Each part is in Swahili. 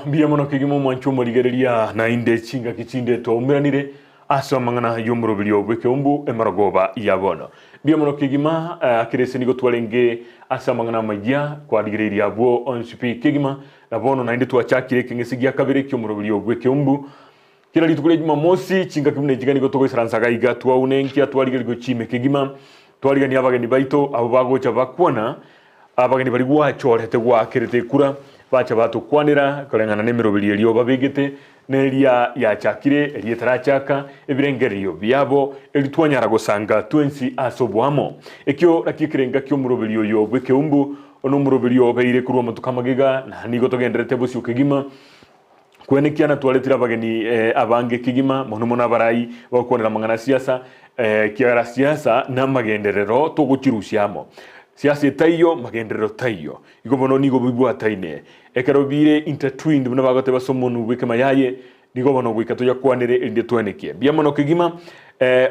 Biamono kigimo mwanchumo ligereria na inde chinga kichinde to umiranire aso mangana yomurubiri Ekeuumbu emaragoba yabono biamono kigima akirese nigo twalenge asa mangana majya kwa ligereria bo onsipi kigima na bono na inde twachakire kingesigia kabire kyomurubiri Ekeuumbu kila litukule Jumamosi chinga kimune jigani go togo saransaga iga twa unenkia twaligeri go chime kigima twaligani abageni baito abo bagocha bakwana abageni bari gwachorete gwakirete kura bacha batukwanira kolengana nemirobiri elio babigite neria yachakire elietarachaka ebirengerio byabo elitwanyara gosanga twensi asobwamo ekyo rakikirenga kyo murobiri oyo Ekeuumbu ono murobiri obeire kurwa matukamagega na nigo togenderete bosi ukigima kwenekiana twaletira abageni abange kigima mono abarai bakonera mangana siasa kiara siasa na magenderero toguchirusiamo Siasa tayo magenderero tayo igobono nigo bibwa taine ekarobire intertwined buna bagote basomonu wikema yaye nigo bono gwikato yakwanire inde tweneke biamono kigima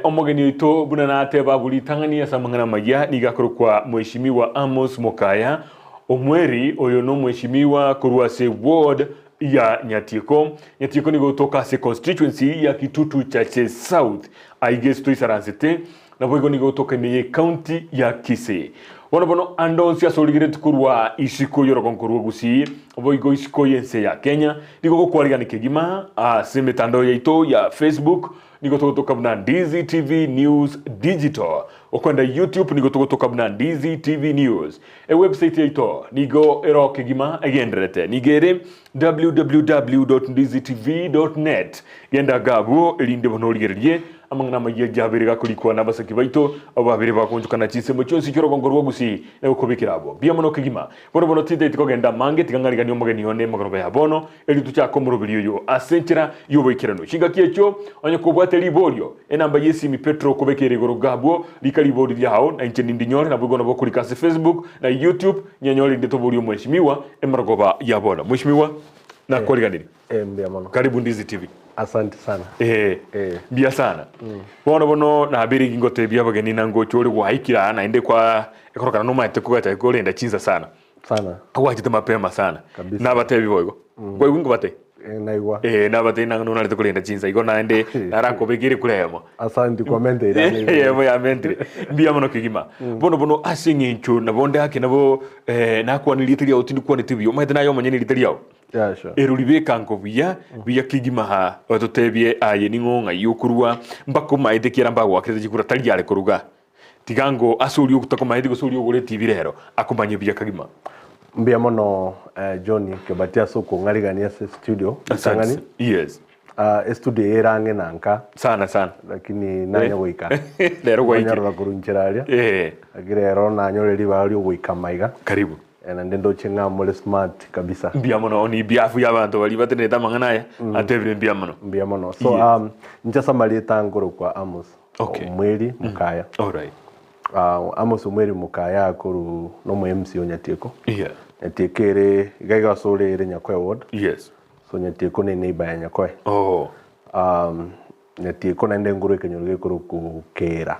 omogeni ito buna nate babuli tangania samangana maya nigakorwa mheshimiwa Amos Mokaya Omweri oyo no mheshimiwa kurwase ward ya Nyatieko nigo toka se constituency ya Kitutu Chache South aigesto isaransete na boigo nigo toka ne county ya Kisii bono andonsia soligiret kurwa isiko yorokonkurwa Gusii boigo isiko yense ya Kenya nigo kwariga nikigima semetando yaito ya Facebook nigo toka bna Ndizi TV News Digital okwenda YouTube nigo toka bna Ndizi TV News website yaito nigo erokigima agendrete nigere www.ndizitv.net genda gabo elinde bono ligerie amangana magiye jabirega kulikwa nabasaki baito ababire bakonjukana chise mucyonsi cyorokongo Gusii ekobikirabo biamono kigima bono tite tikogenda mange tikangariga niyo mogeni yone magoroba ya bono elitu cyako murubiri yo asenchera yoboikirano shinga kiyecho onye kubwate libolyo enamba yesi mi Petro kobekere gorogabo likalibodi lyao na incheni ndinyore na bugona bokulikase Facebook na YouTube nyanyoli ndeto bolyo mheshimiwa emaragoba ya bono mheshimiwa na kwaliga nini biamono karibu Ndizi TV. Asante sana. Bia sana. Bono na habiri gingote bia bageni nango chole waikira na inde kwa ekorokana no maite kugacha ikolenda chinza sana. Sana. Awajite mapema sana. Kabisa. Na bate bibogo. Kwa wingo bate. Naigwa. Na bate nango nalete kulenda chinza igona ende naranko begire kulemo. Asante komende irani. Ya mente. Bia mono kigima. Bono asingincho na bonde yake nabo na kwa nilitiri otindi kwa nitibyo. Maite nayo manyeni litiri yao. Yeah, sure. Erulibeka nkobia biya kigima ha ototebye aye ningonga yukurwa mbako maite kiramba wakete jikura tali yale kuruga tigango asuri ukutako maite gusuri ugure TV rero akumanye biya kagima biamono Johnny kebatia soko ngarigania studio sangani yes studio erange nanka sana lakini nanya goika rero goika nyarwa kurunchiraria agirero nanyoreri bari goika maiga karibu na ndendo chenga mole smart kabisa biamono ni biafu y'abantu bali batene tamangana atebire biamono so njasa maleta ngoro kwa Amos Omweri Mokaya all right Amos Omweri Mokaya akuru no mu MC Nyatieko Nyatiekere gaiga sole ire Nyakwe ward yes so Nyatieko ne neighbor ya Nyakwe Nyatieko na ndenguru kenyoro kuru ku kera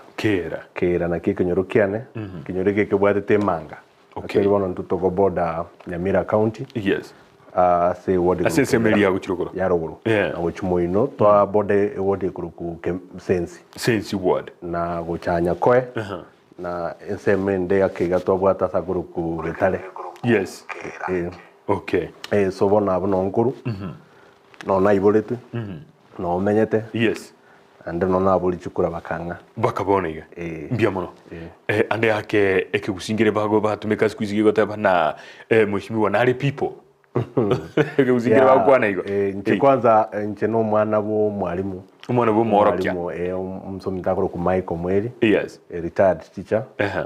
na kenyoro kiane kenyoro kebwate manga okay one on to border Nyamira County yes say what is semelia guchirokoro yarogoro na gochimoino to border ward kuruku sensi ward na gochanya koe na semende yakiga to bwata sakuruku retale yes okay so bona abono nkuru no naiboletu no menyete yes ande no nabuli chukura bakanga bakabonega biamono ande yake ekegusingire bago batumeka squeeze gotaba na mheshimiwa nale people ekegusingire bago kwana igo nche kwanza nche no mwana bo mwalimu morokia umsomi takoro ku Michael Omweri yes retired teacher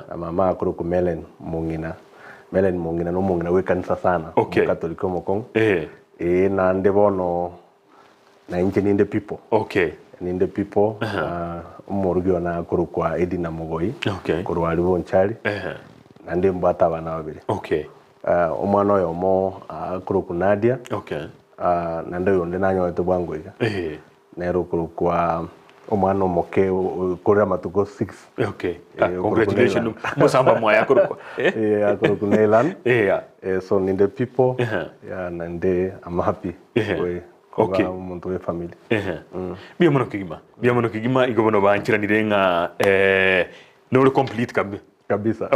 na mama akoro ku Melen Mungina no Mungina we kanisa sana Catholic mokong na ndebono na nche ninde people ninde people umurugyo na kurukwa Edi na Mugoi kurwali bonchali na ndembata bana babiri omwana oyo mo kuruku Nadia na ndo yonde nanyoete bwangu iga nero kurukwa omwana omoke kurira matuko 6 congratulations musamba mwaya kurukwa kuruku Nailan so in the people and I'm happy umuntu we family bia mono kigima igobono banchiranire nga no complete kabisa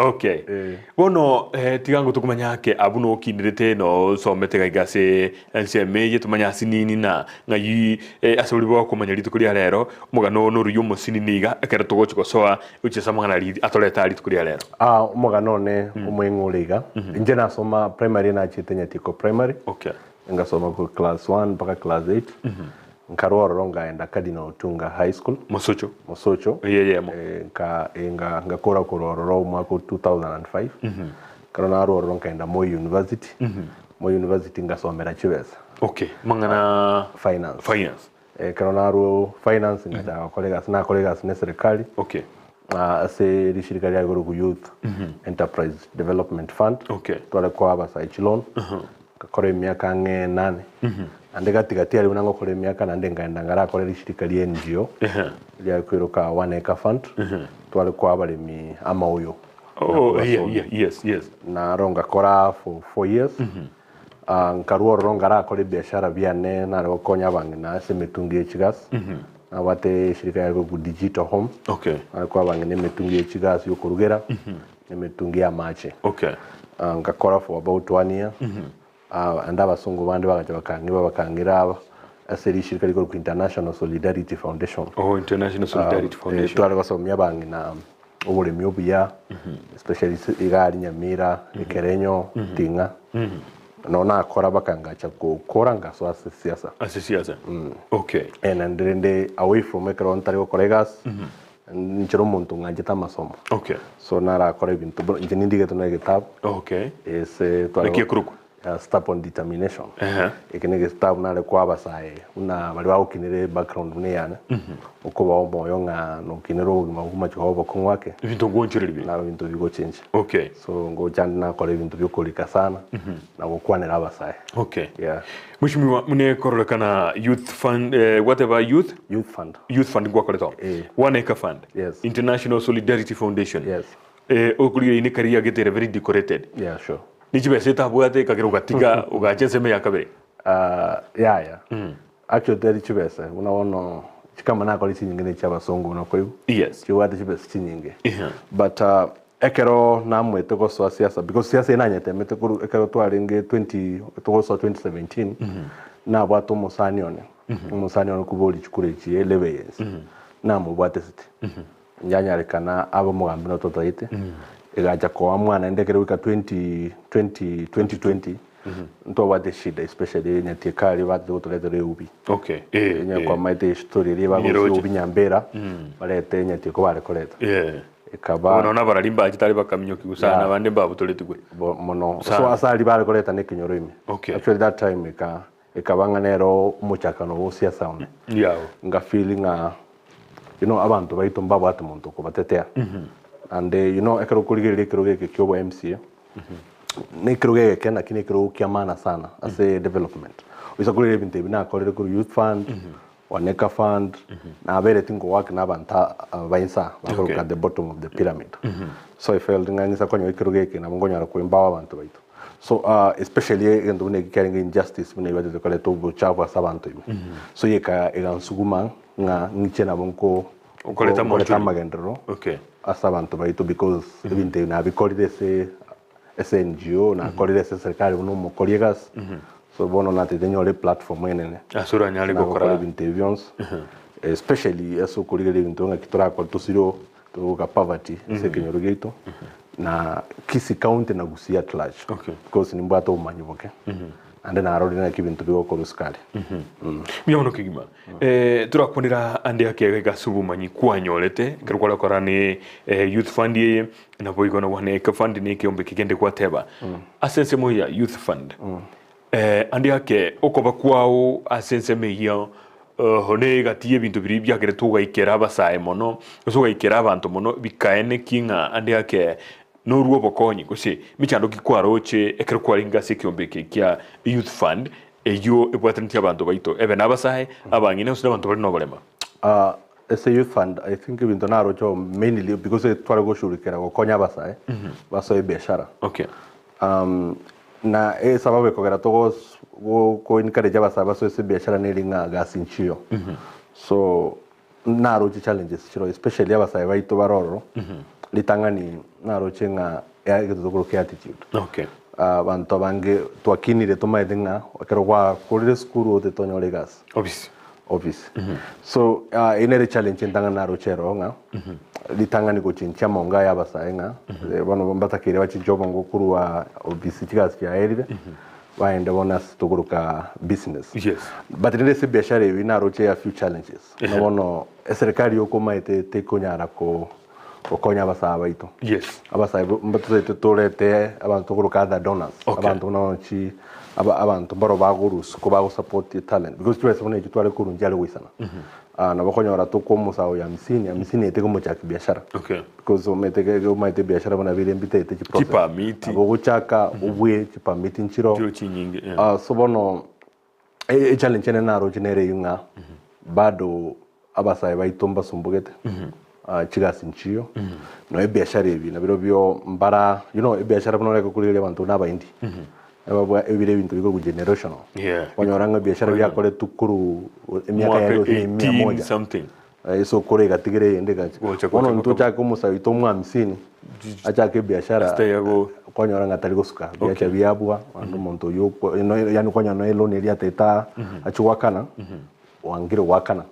bono tigango tukumanya yake abuno kindirete no somete gaigase nseme yetumanya sinini na ngai asuri bwa kumanya litukuri rero mugano no ruyo musininiga akera tugochiko soa uche samangana li atoleta litukuri rero mugano ne umwenguriga inje nasoma primary na chite Nyatieko primary ngasoma ku class 1 mpaka class 8 nkaroro ngaenda Cardinal Tunga High School Mosocho ngakora kuroro mwaka 2005 karona roro ngaenda Moi University Moi University ngasomera Chivesa mangana finance karona ro finance ngata colleagues na serikali ase rishirika rya ku Youth Enterprise Development Fund twale kwa basa ichilon kakore miaka 8 ande gatigati ali unango kore miaka nande ngaenda ngara kore rishirika rya NGO rya kwiruka 1 acre fund twale kwa balimi ama uyo yes na ronga kora for 4 years nkaruo ronga ra kore biashara biane na rokonya bangi na semetungi echigas na wate shirika ya ku digital home kwa bangi ne metungi echigas yo kurugera ne metungi ya mache ngakora for about 1 year anda basungu bandi bagaje bakangira aba aseri shirika liko ku International Solidarity Foundation International Solidarity Foundation twari basomya bangi na uburemi obuya especially igari Nyamira Ikerenyo Tinga no na akora bakangacha gukora ngaso siasa and then away from Ekeuumbu Ontario colleagues nchero muntu ngajeta masomo so nara akora ibintu injinindi geto na gitabu twari kuruku step on determination ikene step nale kwa basaye una bali bakinire background ne yana uko bawo moyo nga no kinero ugima kuma chobo konwake ibintu gonchirira na ibintu bigo change so ngo chandi na kole ibintu bikolika sana na gukwanira basaye mushimiwa mune korolekana youth fund whatever youth fund ngwa koleto 1 acre fund International Solidarity Foundation okulire ni career getere very decorated sure nijibe seta bwate kagero gatiga ugajense me yakabere actually there chibese unaona chikama na kolisi nyingine cha basongo na kwebu chiwate chibese chinyinge but ekero namwete ko so siasa because siasa inanyete mete ko ekero twaringe 2017 na bwato musanione kuboli chikure chi elevens na mubwate siti nyanyarekana abo mugambi no totaite igaja kwa mwana ndekere wika 2020 nto wade shida especially Nyatieko wade utolete ubi kwa maite story ri bago ubi nyambera balete Nyatieko bale koleta ikaba unaona baralimba agitari bakaminyo kigusana bande babu tolete gwe mono so asali bale koleta ne kinyorimi actually that time ikabanga nero umuchakano wo siasa one nga feeling abantu baito mbabo ati muntu ko batetea and ekero kurigirire kirogeke kyobo MCA ne kirogeke kana kine kirokia mana sana as a development usakurire ibintu bina akorere ku youth fund waneka fund na abere tingo work na banta bainsa bakoroka at the bottom of the pyramid so I felt ngangisa konyo kirogeke na ngonyara ku embawa abantu baito so especially endo ne caring injustice mune bade kole to buchapa sabantu so yeka igansuguma nga ngichena bonko ukoleta magendero asabantu baito because ibinte na bikolide se SNGO na kolide se serikali uno mo colleagues so bono na tenyole platform enene asura nyali gokora interviews especially eso kolide ibintu nga kitora ko tusiro to ka poverty se kinyorugeito na Kisii County na Gusii at large because ni mbato umanyiboke and then arorina kibintu biko ruskali miyono kigima turakonera ande yake gasubu manyi kwanyolete kerukora korani youth fund ye na boigona wane ka fund ni kiombe kigende kwa teba asense mo ya youth fund ande yake okoba kwao asense me ya hone gatie bintu biri byagere tuga ikera basaye mono so ga ikera abantu mono bikaene kinga ande yake no ruo bokonyi gose michando kikwaroche ekero kwaringa sekiombe kia youth fund eyo ebwatanti abantu baito ebe nabasahe abangine usida abantu bali nogolema as a youth fund I think ibintu narocho mainly because tware gushurikira gukonya abasahe basoe biashara. Okay. Na sababu ekogera togos go encourage abasahe basoe biashara nelinga gasinchio. So naroche challenges chiro especially abasahe baito baroro litangani naroche nga ya gituguru ke attitude. Okay. Bantu bange twakinire tumaithinga akero kwa kurire skuru ote tonyolegas office so inere challenge ntangana rochero nga litangani kuchincha monga ya basaenga bano batakire bachinjoba ngokuru wa office tigas ya erire baende bonus tuguruka business. Yes. But in this biashara we na roche a few challenges no serikali yokomaite tekonyara ko okonya abasaba ito. Yes. Abasaba mbatete tolete abantu kuruka other donors. Abantu nachi abantu baro bagurus ko bago support talent because twese bone twale kurunjale wisana. Na bakonya ora to musao ya 50 ete ko cha biashara. Okay. Because umaite biashara bana bile mbite ete process. Tipa miti. Abo chaka ubwe tipa miti nchiro. So bono challenge na ro genere yunga bado abasaba baitomba sumbugete. Chigasi nchio no biashara ibi na biro byo mbara biashara bano reka kulile abantu nabaindi aba ebire bintu biko generational wanyoranga biashara bya kole tukuru emyaka ya 100 something so kore gatigire endeka wono ntu chako musabito mu 50 achake biashara kwanyoranga tali gusuka biashara byabwa andu muntu yo yani kwanya no elo nelia teta achuwakana wangire wakana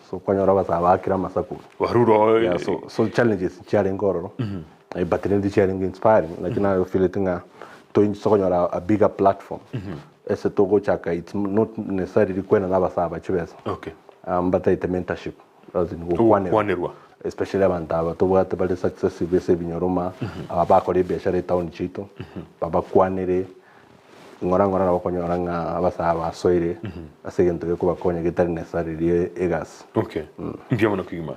so kwanyora basaba akira masaku waruro so challenges sharing gororo but in sharing inspiring like now feeling to kwanyora a bigger platform ese togo chaka it's not necessarily kwena nabasaba chibesa. Okay. But it's mentorship as in kwanirwa especially abantaba to bwate bali success bese binyoroma abakore biashara town chito baba kwanire ngora bakonyora abasaba soire asegento ko bakonya gitari necessarily egas. Okay. Ndio mwana kigima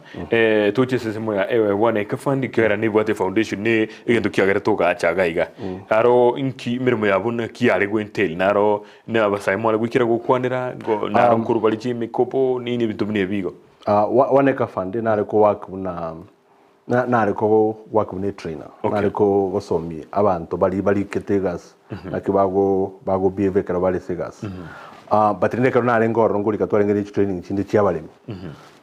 tuche sese moya ewe wane kafandi kera ni bwate foundation ne egento kiagere toka achaga iga aro inki mirimo yabona kiare gwentel naro ne abasai mole gwikira gukwanira go naro nkuru bali chimi kopo nini bitu bine bigo wane kafandi nare ko wakuna nare ko wakune trainer nare ko gosomi abantu bali ketegas nakibago bieve kara bali segas but ndeka nare ngoro nguri katware ngiri training chindi chiabalemi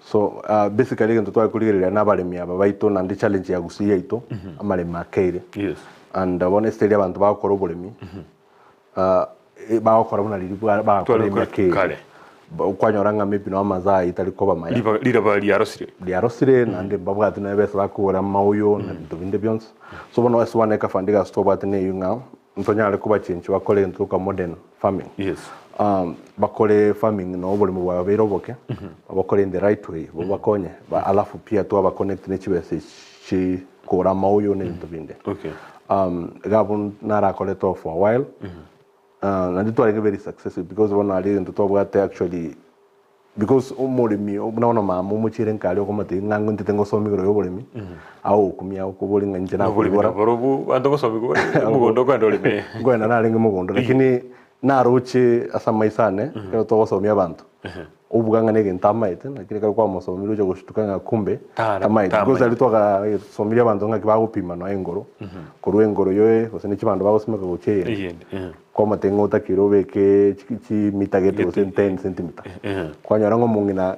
so basically ngento twakulirira nabalemi aba baito na ndi challenge ya Gusii yaito amalemi makeire. Yes. And honestly abantu bakora obulemi bakora buna liri bakora makeire kwanyoranga maybe no amaza itali koba maya liraba liarosire nande babwati na bese bakura mauyo na binde byons so bono S1 ka fandiga stoba tene yunga ntonyale kuba chinchi bakole ntuka modern farming. Yes. Bakole farming no obulimo bwa beroboke bakole in the right way bakonye alafu pia to aba connect ne chibese chi kora mauyo ne binde. Okay. Gabun nara koleto for a while. And it was very successful because one ali into talk actually because umurimi unaona mama muchire nkali okomate ngango ntitengo somigoro yobolimi au kumya okubolinga nje na kubora borobu andoko somigoro mugondo kwandolime ngwena nalinga mugondo lakini naruche asamaisane kero to somya abantu ubuganga nege ntamaite lakini kali kwa musomiro cyo gushtukanga kumbe tamaite because ali toka somya abantu ngakibagupima no engoro kurwengoro yoe kose nikibando bagosomeka gucheye kwa matengo utakiro ke chikichi mitagete 10 cm kwanyora ngo mungina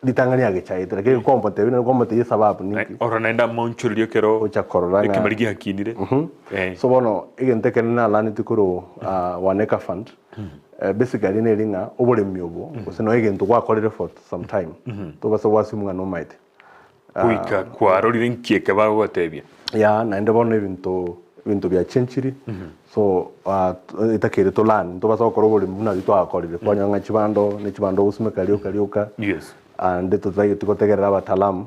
litangania gechaite lakini kwa mpote bino kwa mpote sababu niki ora naenda monchulio kero ocha kororanga ekimaligi hakinire so bono igente kenna lani tikuru waneka fund basically ne linga obolemi obo kose no igento kwa korere for some time to basa wasimunga no might kuika kwa rorire nkieke bagotebia ya naenda bono ibintu bya chenchiri so itakere to lan to basa okoro boli muna bito akorire kwanya chibando usime kalioka. Yes. And to try to kotegera abataalamu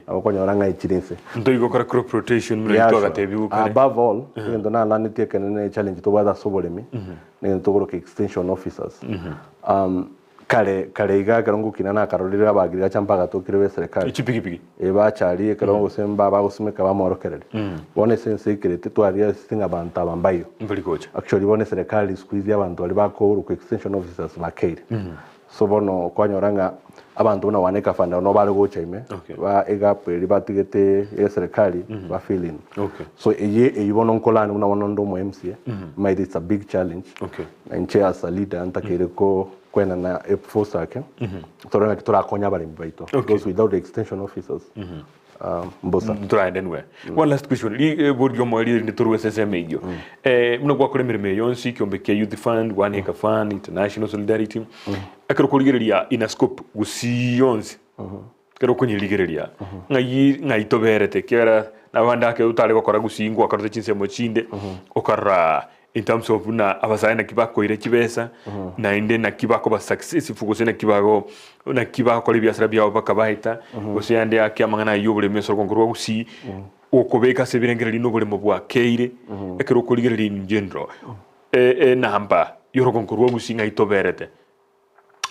abakonya oranga ichirinse ndo igokora crop rotation muri to agatebi ukare above all ndo na lan tiekene challenge to bada sobolemi ne to goro extension officers kale iga karongo kinana karolira bagirira champaga tokire serikali ichipiki bachali karongo semba bagusumeka bamorokerere bone sense ikirete twaria singa banta bambayo mbali coach actually bone serikali squeeze abantu bali bako ku extension officers bakere so bono kwanyoranga abantu na waneka fanda no bali gochaime ba egapeli batigete ya serikali ba feeling so eyibono nkolani una wonondo mu MCA might it's a big challenge and chair as a leader antakire ko kwena na force yake torona kiturakonya bali mbaito because without the extension officers mbosa try anyway one last question li board Omweri ni turu SSM hiyo mno kwa kule mirime yonsi kiombeke youth fund one heka fund international solidarity akero kuligereria ina scope Gusii yonsi kero kunyiligereria ngai toberete kera na banda ke utale gukora Gusii ngo akarote chinse mo chinde okara in terms of na abasaina kibako ire kibesa na inde na kibako ba successful gusena kibako na kibako li biasara bya bakabahita gusende akyamangana yobule meso konkurwa Gusii okobeka sebirengera lino bule mobwa keire ekero kuligerera in general namba yoro konkurwa Gusii ngai toberete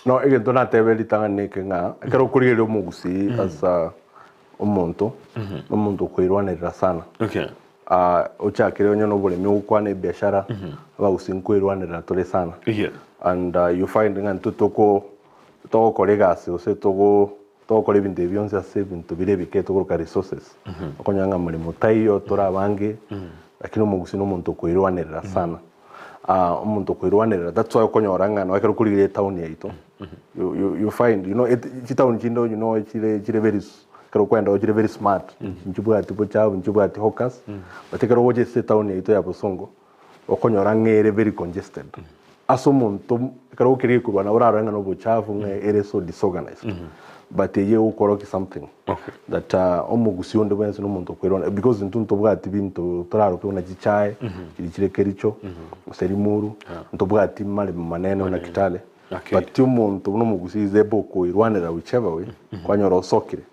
no egento na tebeli tangane kenga ekero kuligerera mu Gusii as omuntu kwirwanira sana ochakire onyo no bule myukwane biashara abagusinkwirwanira tole sana and you find ngantu toko kolegasi ose toko lebinde byonse ase bintu birebike toko resources okonyanga muri mutayo tora bange lakini omugusi no muntu kwirwanira sana omuntu kwirwanira that's why okonyoranga no akero kuligire town yaito you find town chindo chire very kero kwenda ojire very smart nchibwa tipo chao nchibwa ati hawkers batekero oje se town yaito ya Bosongo okonyora ngere very congested aso muntu kero kiri kurwana uraranga no buchafu ngere so disorganized but ye ukoroki something that omugusi onde bwense no muntu kwirwana because ntunto bwati bintu toraro kuna gichae kiricho serimuru ntobwa ati male maneno na kitale but umuntu no mugusi zebo ko irwanira whichever way kwanyora osokire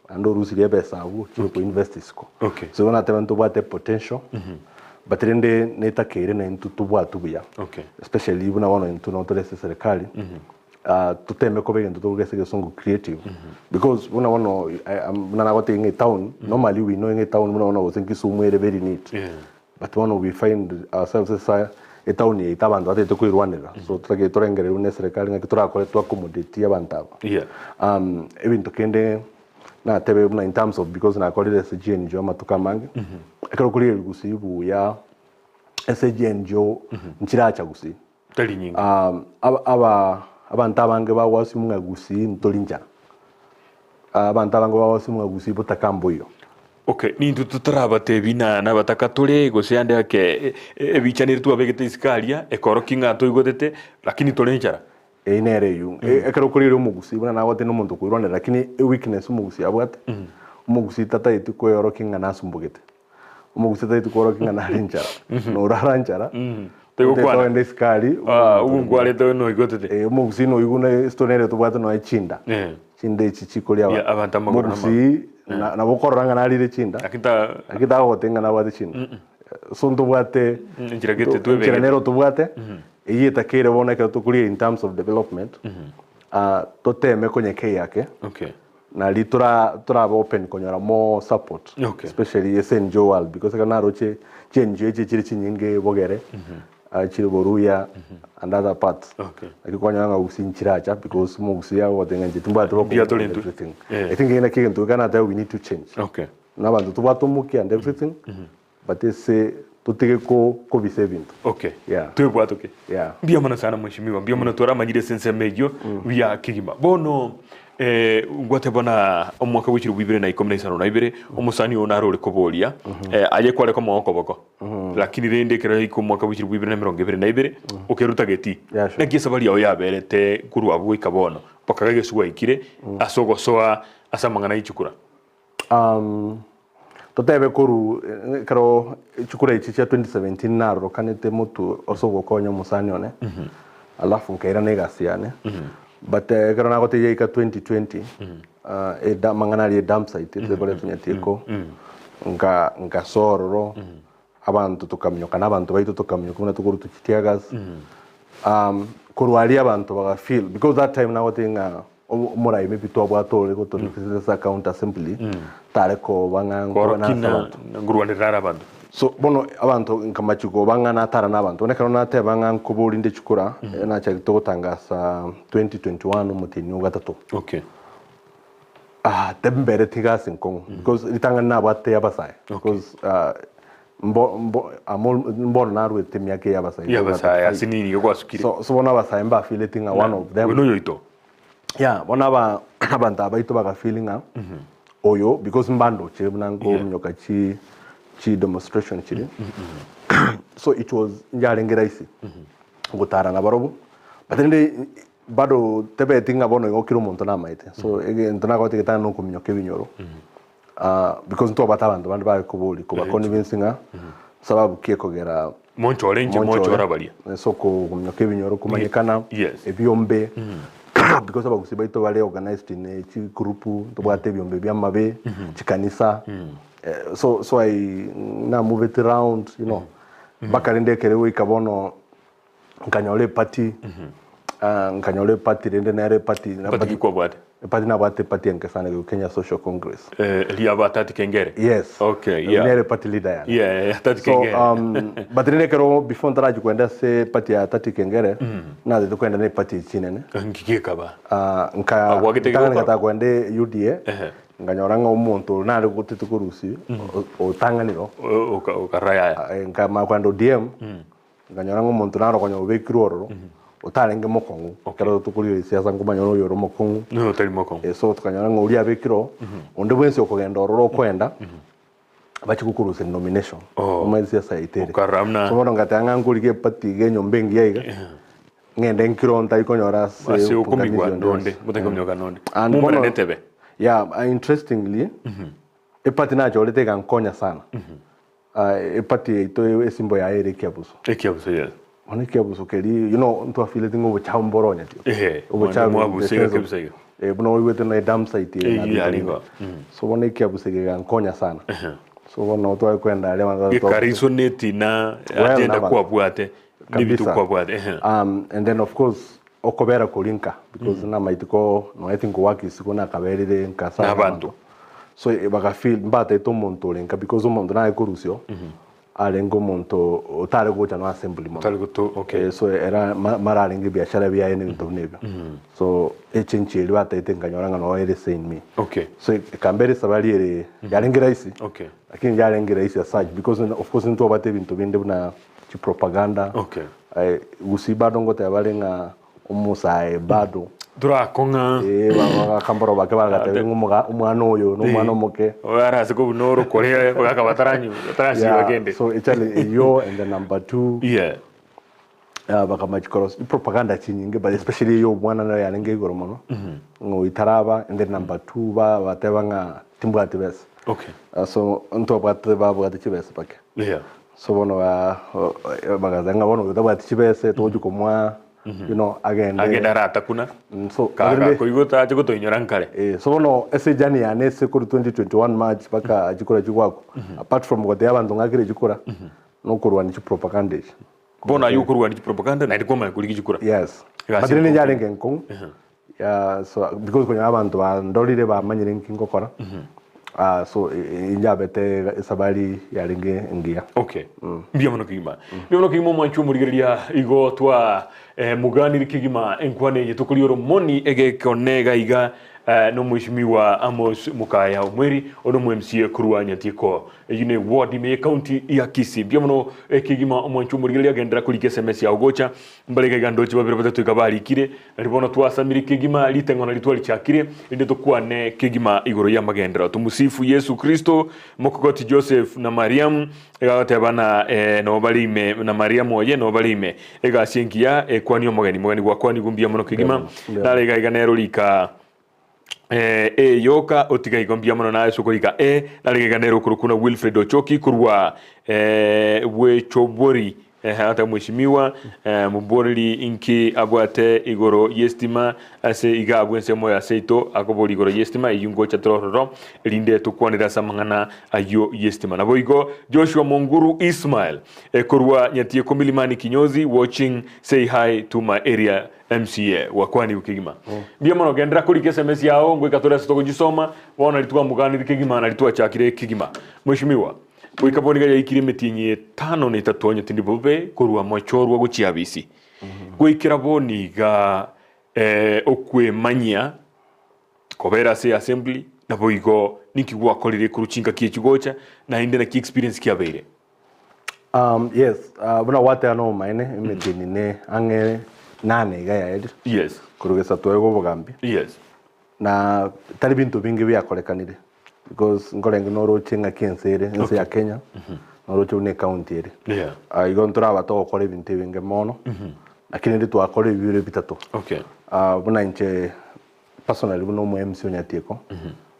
ando rusire besa abu chiko invest isko so wana tabantu bwate potential but rende netakere na intutu bwatu buya especially buna wana intu no tole serikali tuteme ko begendo to gese songo creative because buna wana na gote in town normally we know in town buna wana wosenki sumwere very neat but one we find ourselves as a town ye tabando ate to kuirwanira so tutake torengere une serikali ngakitora kole to accommodate abantaba ebintu kende na tebe in terms of because na call it SGNjo matuka mange ekero kuri Gusii buya SGNjo nchiracha Gusii tali nyingi abantu abange bawasi mu Gusii ntolinja abantu abange bawasi mu Gusii botakamboyo ni tutaraba tebina na batakatole gosende ake ebichanire tu abegete iskalia ekorokinga to igotete lakini tolenjara inere yu ekero kuri mu Gusii bana nawote no muntu kwirwana lakini weakness mu Gusii abwate mu Gusii tata itu ko yorokinga nasumbugete mu Gusii tata itu ko yorokinga na rinjara no raranjara tego kwa ende skali ungwale to no igotete mu Gusii no iguna stonere to bwate no echinda chinda ichichiko lya abantu mu Gusii na bokoranga na lire chinda akita gotenga na bwate chinda so ndo bwate njiragete tu ebege nero to bwate eyeta kere bona ke to kuri in terms of development toteme konyeke yake na litura open konyora more support especially SNJ world because kana roche change chiri chinyinge bogere chiri boruya and other parts akikonyanga usinchiracha because mo gusia wotenga tumba to everything I think ina kigentu kana that we need to change na bantu tubatomuki and everything but say tutege ko bisebintu tuebwatu mbia mana sana mheshimiwa mbia mana tora manyire sense mejo vya kigima bono ngwate bona omwaka wichiru bibire na ikomne isano na ibire omusani onaro le kobolia aye kwale ko mwoko boko lakini rende kera iko mwaka wichiru bibire na 20 na ibire okeruta geti na kiesa bali ayo yaberete kuru abu ikabono pakage suwa ikire asogo soa asamangana ichukura totebe kuru karo chukura ichi cha 2017 naro kanete mutu osogo konyo musani one alafu nkaira negasiane but karo nagote yeka 2020 mangana li dump site tebole Nyatieko nka sororo abantu tukamnyoka nabantu baito tukamnyoka kuna tukuru tukitiagas kurwaria abantu baga feel because that time now tinga murai maybe to abwatole ko to business account assembly tare ko bangango na ngurwanira abantu so bono abantu nkamachugo bangana tara n'abantu onekano nate bangan kubuli ndechukura na cha gutangasa 2021 mutini wa gatatu okay tembere tigasi nkong because litanga na bwate yabasai because mbo na ruwe temyake yabasai asinini yo kwasukire so bona basai mba feeling one of them no yoito bona abantu abaito baga feeling oyo because mbando chiri nango mnyoka chi demonstration chiri so it was njarengera isi gutara na barobu but then bado tebe tinga bono ngokiro muntu na maite so ntana ko tiketa no kumnyoke binyoro because nto batabantu bantu ba kubuli kuba convincinga sababu kiekogera moncho rabalia so ko kumnyoke binyoro kumanyikana ebyombe because abagusi baito bale organized in chi group to bwate byombe byamabe chikanisa so I na move it around you know bakarinde kerewe ikabono nkanyole party nkanyole party rende na re party kwa bwate party na bwate party nkasana ku Kenya Social Congress liya batati kengere yes okay yeah nere party leader yeah tati kengere so but rende kero before ndaraji kwenda se party ya tati kengere na de kwenda ne party chinene ngikeka ba nkata kwenda UDA nganyoranga umuntu nari gutitukurusi otanganiro ukaraya nkama kwando DM nganyoranga umuntu naro konyo bekiroro utarenge mokongu kero tukuri siasa ngumanyoro yoro mokongu no tari mokongu so tukanyoranga uri abekiro onde bwense okogenda ororo kwenda bachikukurusi nomination omwezi siasa itere ukaramna so ngatanga ngurike pati genyo mbengi yaiga ngende nkiro ntai konyora se ukumigwa ndonde mutengamnyoka nonde mumra netebe yeah interestingly epati nacho letega nkonya sana epati ito esimbo ya Ekeuumbu yes ona Ekeuumbu keri you know nto afile tingo bocha mboronya tio bocha mwabusega kebusega buno wete na dam site ya so bona Ekeuumbu sega nkonya sana so bona to kwenda ale manza to karisoneti na agenda kwa bwate nibitu kwa bwate and then of course okobera kulinka because na maitiko no I think work is kuna kaberire nkasa nabantu so baga feel mbata to muntu linka because umuntu na ekurusyo alengo muntu otare gocha no assembly mo tare goto okay so era maralingi biashara bya ene bintu nebyo so echenchi ri bataite nganyoranga no ere saying me okay so kambere sabali ere yalengira isi okay lakini yalengira isi aside because of course nto bate bintu binde buna chi propaganda okay Gusii bado ngote abalenga umusae bado durakonga bakamboro bake bagate umwana oyo n'umwana omuke arazi ko bunoro korea bakabataranyu batarasi bagende so actually yo and the number 2 yeah bakamachikoros propaganda chinyinge but especially yo mwana na yanenge goromono ngo itaraba and then number 2 batebanga timbwati bes okay so nto bwate babwate chibes bake yeah so bono bagazanga bono utabwate chibes tojuko mwa you know agenda rata kuna so kaka kuigota chikoto inyorankare so bono ese jani ya nese kuri 2021 March baka ajikora chikwako apart from what they abantu ngakire jikora no kurwa ni propaganda bona yukurwa ni propaganda na ndikoma kuri jikora yes badrene jarenge nkong ya so because kunya abantu bandolire bamanyire nkingokora so injabete sabali yaringe ngia okay biamono kigima mwanchu murigeria igo twa muganiri kigima enkwane yetukurioro moni egekonega iga no mwishimiwa Amos Mokaya Omweri ono MCA kurwa Nyatieko yune ward me county ya Kisii biamono kigima mwanchu murigeria gendera kuri SMS ya ugocha mbalege gandochi babere batatu ikabali kire ribono twa samiri kigima litengona litwali chakire inde tukwane kigima igoro ya magendera tumusifu Yesu Kristo mokogoti Joseph na Mariam egatebana no balime na Mariam oye no balime egasinkia kwani omugeni gwa kwani gumbia mono kigima nalega iganero lika yoka otiga igombia mono na eso korika nalega iganero kurukuna Wilfred Ochoki kurwa we chobori hata mheshimiwa muboreri inki abwate igoro yestima ase iga abwense moya seito akobori igoro yestima iyungo chatroro linde tukwanira samangana ayo yestima nabo igo Joshua Monguru Ismail korwa Nyatieko Milimani Kinyozi watching say hi to my area MCA wakwani ukigima bia mono gendra kuri SMS yao ngweka tora sitoko gisoma wana litwa mugani kigima na litwa chakire kigima mheshimiwa wikaboniga ya ikiri metinye 5 na 3 onye tindi bobe kurwa mochorwa guchiabisi gwikira boniga okwe manya kobera se assembly na boigo nikigwa kolire kuruchinga kichigocha na inde na ki experience kiabere yes buna wate ano maine metinye ne ange nane gaya edi yes kurugesa twego bogambi yes na tari bintu bingi byakorekanire because ngorenga noro chinga kiensere ense ya Kenya noro chune county ere yeah igo ntura to kore bintu bingi mono lakini ndi twakore bibire bitatu okay buna nche personally buno mu MC Nyatieko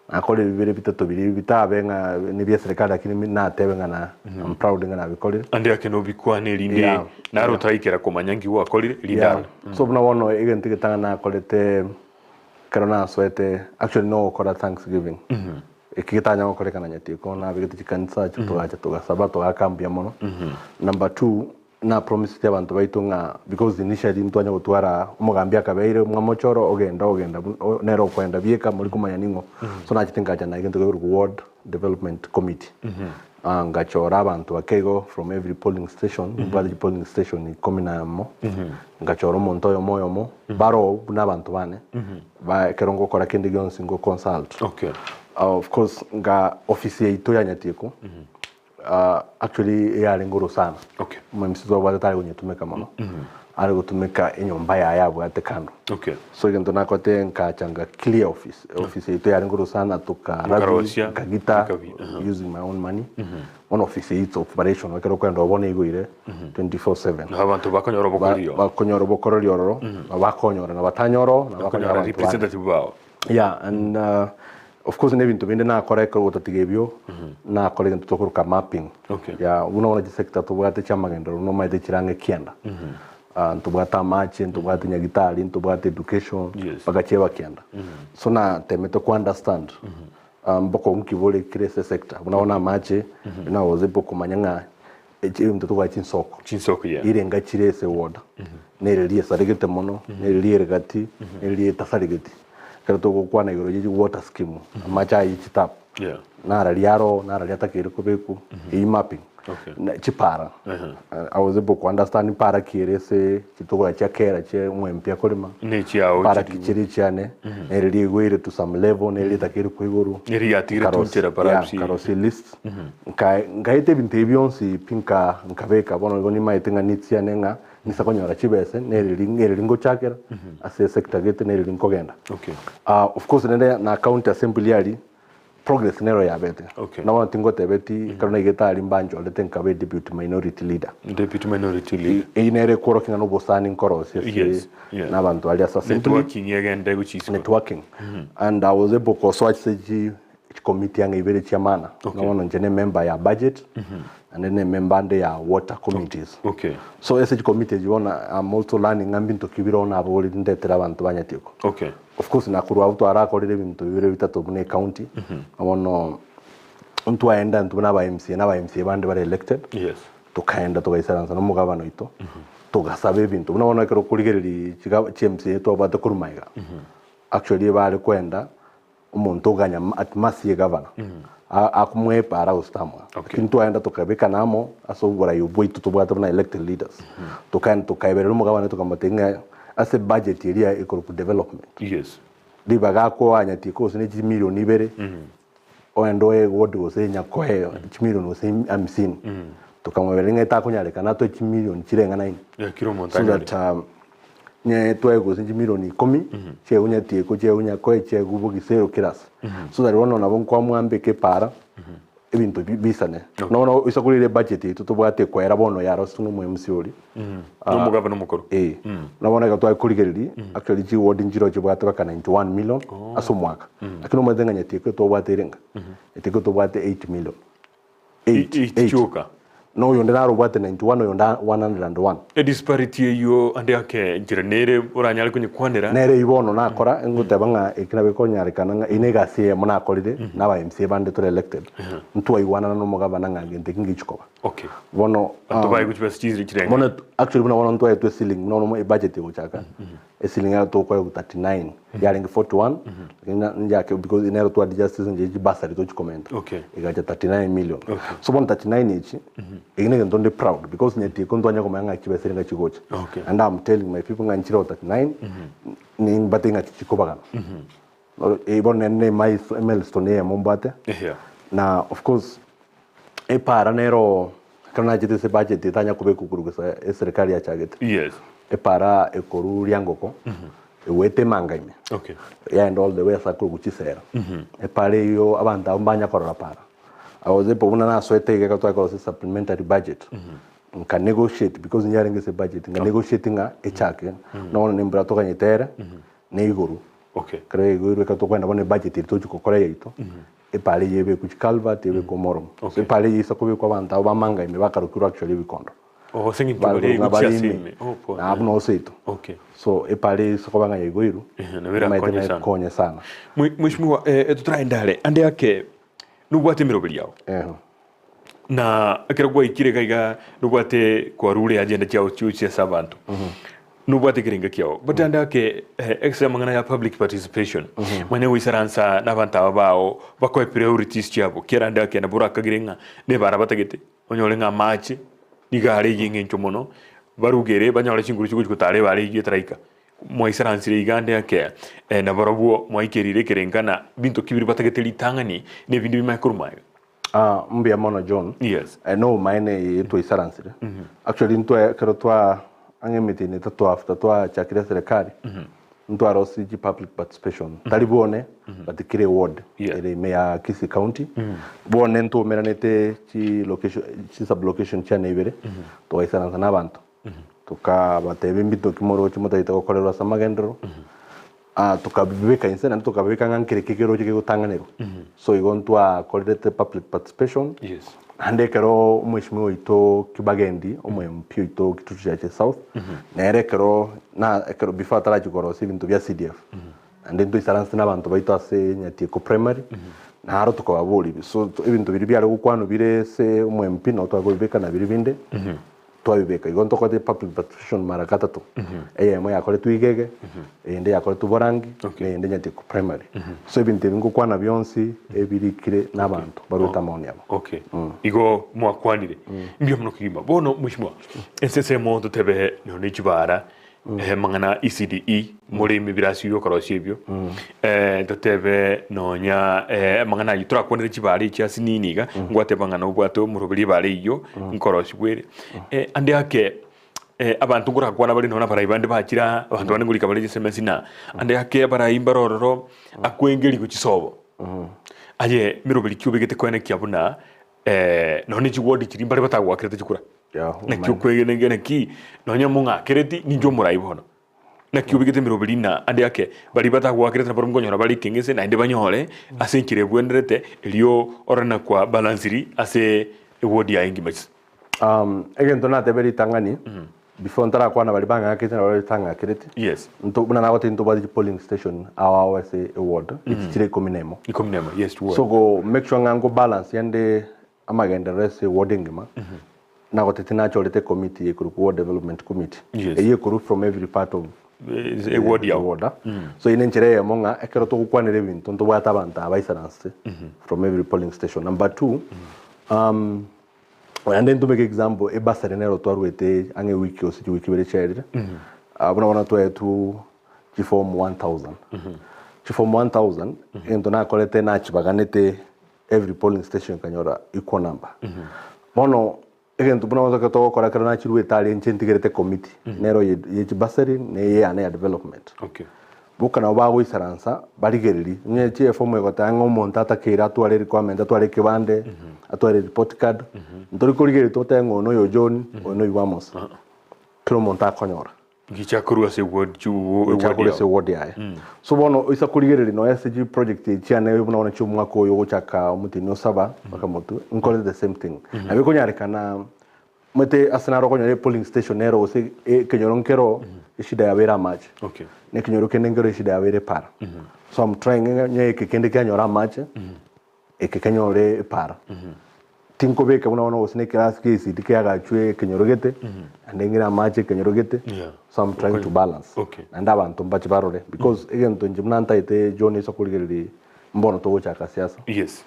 akore bibire bitatu biri bitabenga ni bya serikali lakini na tebenga na I'm proud ngana bikore andi akeno bikwane linde na rotaikera komanyangi wa kolire lidaro so buna wono igenti gitanga na kolete karona swete actually no kora Thanksgiving ikitanya ngokorekana Nyatieko na bigiti chikanisa chutoacha tugasaba akambia mono number 2 na promise ya bantu baitunga because initially mtwanya gutwara umugambia kabeire mwamochoro ogenda nero kwenda bieka muri kumanya ningo so na chitingacha na igento ku ward development committee ngachora abantu bakego from every polling station bali polling station ikomina mo ngachora monto yo moyo baro n'abantu bane ba kerongo kora kindi gonse ngo consult okay of course nga office yetu ya Nyatieko actually yari nguru sana okay mumsizo bwa tari kunyetumeka mono ari gutumeka inyomba yabo atekano okay so igento nakote nkachanga clear office yetu yari nguru sana kagita using my own money one office yetu operation wakero kwenda obone igwire 24/7 abantu bakonyoro bokororioro bakonyora na batanyoro na bakonyora representative bao yeah and of course nebintu binde na koreka gutatigebyo na koreka tutokuruka mapping okay ya unaona sector tubwate chamagendo no maite chirange kienda tubwata match tubwate nyagitari tubwate education bagachewa kienda so na temeto ku understand mboko mkibole kirese sector unaona match na wozepo kumanyanga mtoto wa chinsoko ya irenga chirese ward nerelie sarigete mono nerelie regati nerelie tasarigeti kato kwana igoro ji water scheme macha ichitap yeah nara liaro nara liatakere kubeku mapping okay chipara I was able to understand para kirese chitoko cha kera che mwempia kolima ne chiao para kichiri chane erili gwire to some level ne litakere kuigoro eri atire tunchera para si karosi list ngaite bintebionsi pinka nkabeka bono goni maitenga nitsiane nga nisakonyora chibese nerili ngo chakera ase sector gete nerili nkogenda okay of course nende na county assembly yali progress nero ya bete okay na wana tingote beti karona igeta ali mbanjo lete nkabe deputy minority leader inere koro kinga no bosani nkorosi yes na bantu ali assembly networking yagenda guchiswa networking and I was able to swatch the committee yang ibere chamana na wana njene member ya budget and then a member ya water committees okay so SH committee jona I'm also learning ambinto kibiro na aboli ndetera abantu banyatieko okay of course na kuru auto arakorire bintu bibere bitatu bune county abono untu aenda ntu na ba MC bande bare elected yes tukaenda tukaisaranza no mugabano ito tugasabe bintu unabona kero kurigereri CMC to abata kurumaiga actually bale kwenda umuntu ganya atmasi governor akumwe para ustamwa kintu aenda tukabeka namo asobora yubwe tutubwata na elected leaders tukaibera umugabane tukamatenga ase budget area economic development yes dibaga ko Nyatieko sine milioni ibere oendo ward gose nyakohe milioni gose 50 tukamwebera ngeta kunyareka nato milioni chirenga 9 ya kilo montanya so that nye twego sinji milioni 10 che Nyatieko che nyakohe che gubugisero kirasa so that wono nabo kwa mwambe ke para ebintu bisane no isakulire budget tutubwate kwera bono yaro suno mu MC uri no mugabano mukuru nabona gatwa kurigereri actually ji ward njiro je bwate baka 91 million aso mwaka akino mazenga Nyatieko to bwate renga Nyatieko to bwate 8 million 8 chuka no yo ndana robate 91 yo nda 101 a disparity yo ande ake jirenere uranyali kunye kwanera nere ibono nakora ngutebanga ikina bikonyari kananga inegasi mona kolide naba MC bande to elected ntu ayiwana no mugabana ngagente kingichikoba okay bono atubai kuchwa stizi chirenga bono actually bono bono ntu ayeto ceiling no no budget yo chaka e ceiling ya to kwa 39 yaring 41 njake because inero to justice nje basari to comment okay igaja 39 million so bono 39 ichi igine ndonde proud because Nyatieko ntwanya komanga chibeserenga chigocha okay and I'm telling my people nganchira 39 ni batenga chichikobagana bono ne mai milestone ya mombate na of course e para nero kana jite se budget tanya kubeku kurugusa serikali ya chagete yes e para e koru ryangoko e wete mangaime okay yeah and all the way sakuru kuchisera e pare yo abanta umbanya korora para awoze pobuna na swete ke katwa ko supplementary budget can negotiate because nyaring se budget nga negotiating e chake no ne mbrato kanyetera ne iguru okay kare iguru ka to kwenda bone budget ito chukokora yito e pare yebe kuchikalva tebe komorom e pare yisa kubi kwa banta bamanga ime bakarukuru actually bikondo oh singi tubale kuchiasime oh na abno seito okay so e pare so kwanga yigoiru na vera konya sana mheshimiwa tutraendale ande yake nubwate mirobeli yao na akira kwa ikire kaiga nubwate kwa rule agenda chao chuchi sabantu nubwate kiringa kiao but anda ke extra mangana ya public participation mane wisaransa na banta bao bako priorities chabo kira anda ke na buraka giringa ne barabata gete onyolenga machi digare yinge nchomono barugere banyole chinguru chikuchi kutare bari yetraika moisaransire igande yake na barabuo moikerire kirengana binto kibiri batagete litangani ne bindu bimakurumaya mbia mono John yes I know mine to isaransire actually nto kero twa angemiti ne twa after twa chakira serikali nto arosi ji public participation talibone batikire ward ere meya Kisii County bone nto meranete chi location chi sub location cha nebere to isaransa nabantu tuka batebe mbito kimoro chimota itako kolero samagendero tukabibeka insana tukabibeka ngankire kikero chike gutanganero so igontwa kolete public participation yes ande kero mheshimiwa ito kibagendi omwempio ito kitutu cha south na erekero na ekero before tara chikoro ibintu bya CDF ande ndo isaranse nabantu baito ase Nyatieko primary na haro tukababuli so ibintu biri byari gukwano bire se omwempi no twagobeka na biri binde twabibeka igonto ko de public participation mara gatatu mo yakore tuigege ende yakore tuborangi ende Nyatieko primary so ibintu bingo kwana byonsi ebirikire nabantu baruta maoni yabo okay igo mwakwanire mbyo muno kigima bono mushimwa ensese mo tebe no nichibara mangana ECDE muri mibirasi yo karosi ebyo tebe nonya mangana yitura kwonere chibari cha sininiga ngwate bangana ubwato murubiri bari yo nkorosi bwere ande yake abantu ngura kwana bari nona bara ibande bakira abantu bane ngurika bari SMS na ande yake bara imbarororo akwengeri kuchisobo aye mirubiri cyubegete kwene kyabuna none chigodi chirimbare batagwa kirete chikura na kyukwege ngene ki nonya munga kereti ninjo muraibona na kyubigete mirobelina ande yake bari batagwa kirete na porongonyora bari kengese na inde banyole asenkire bwenderete elio orana kwa balanceri ase ewodi ya ingi match egento na teberi tangani before ntara kwa na bari banga kirete na bari tanga kirete yes nto buna na wote nto bari polling station awa ase award ichire kominemo yes to so go make sure ngango balance yande amagenda rese wordingima na wote naturally committee group ward development committee a group from every part of a ward ya ward so inenjere ya monga ekero to kwanire bintu ndo bwata banta abaisaranse from every polling station. Number 2 and then to make example e basare nero to arwete ange wiki o siji wiki bere chere abona to form 1000 form 1000 endo na kolete na chibaganete every polling station kanyora equal number mono again tubona waza to kora kana chiruwe tali enchentigirete committee nero ye basari ne ye ana development okay buka na bago isaransa barigereri nye chief omwe gotanga omonta atakira atware requirement atware kibande atware report card ntori kurigeri to tengo no yo John ono Amos kilo monta konyora gichakuru se word se word ya so bono isa kurigereri no SG project chiane buna ona chumwa ko yo chaka omuti no saba bakamotu nkole the same thing abiko nyare kana mete asenaro konyore polling station ero ose kenyoronkero ishida ya wera match. Okay. Ne kenyoro kendengero ishida ya wera para. So I'm trying nye kekende kanyora match. Kenyore para. Tinko beka muna wana osine class case dikiaga chwe kenyorogete andengira match kenyorogete. So I'm trying to balance. Okay. And abantu mbachi barore because again to njimna ntaite John isokuligeri mbono to cha Siasa. Yes.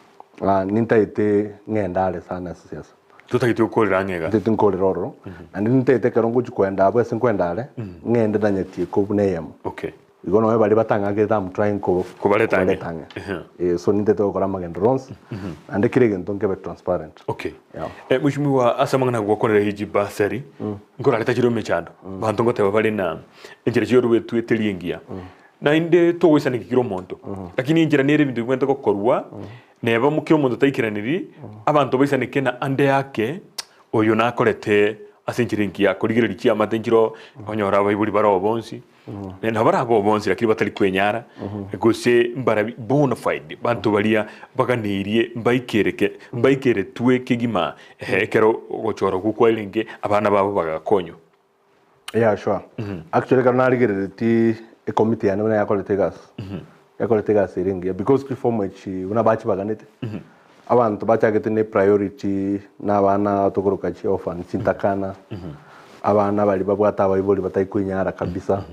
Nintaite ngendale sana Siasa. Tutagite ukorera ngega. Tutinkorera oro. And nintaite karongo chikwenda abo sinkwendale ngende na Nyatieko buneyem. Okay. Igono we bali batanga ke I'm trying ko baletanga. So nintaite okora magendrons and kirege ntonke be transparent. Okay. Mheshimiwa asamangana gukorera hiji basari. Ngora leta chiro mechando. Bantu ngote bali na injira chiro wetu eteliengia. Na inde to wisa nikiro monto. Lakini injira nere bintu kwenda ko korwa. Neba mukiro monto taikiraniri abantu bisa nikena ande yake oyo nakorete asinchirinkia kurigirira kia matenjiro onyora bayibuli bara obonsi. Na bara abo obonsi lakini batali kwenyara. Gusii mbara bona fide bantu balia baganirie mbaikere tuwe kigima kero gochoro kukwelenge abana babo bagakonyo. Yeah, sure. Actually kana rigirira ti a committee and when I call it gas. I call it gas iringia because before much una bachi baganete. Abantu bacha getene priority na bana tokoroka chi ofan sintakana. Abana bali babwata bayiboli batayikunyara kabisa.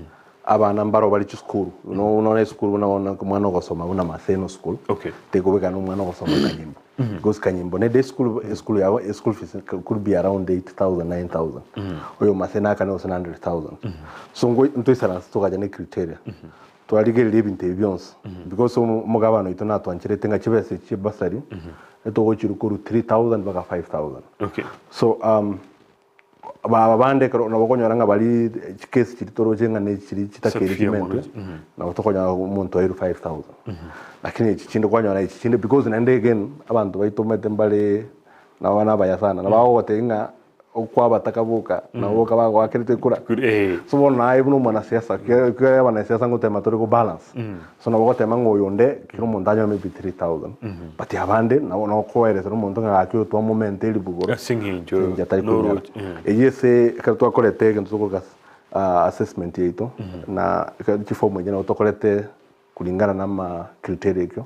Abana mbaro bali chi school. Unaona school unaona mwana gosoma una maseno school. Okay. Tekobeka no mwana gosoma kanyimbo. Because kanyimbo ne day school yawo school fees could be around 8,000 9,000. Oyo masena kana 100,000. So ngo ntoisana stoka jane criteria. Twaligere libinte bionse because mugabano itona twanchire tenga chibese chibasari eto chirukuru 3,000 baka 5,000. Okay. So bande karo nabakonyoranga bali case chitoro jenga ne chiri chitakere na utokonya umuntu ayiru 5,000. Lakini chichindo kwanyora chichindo because nande again abantu baitomete mbale na wana bayasana na bawo tenga okwa batakabuka na woka bago akirite kura. So bona ibuno mwana siasa kya bana siasa ngotema tori ko balance. So na wote mango yonde kiro montanyo maybe 3,000. But abande na wona ko ere so monto ngakyo to moment eri bugoro. Singinjo. No. Yese kartu akorete ngento ko assessment yeito na chifomo jena otokorete kulingana na ma criteria kyo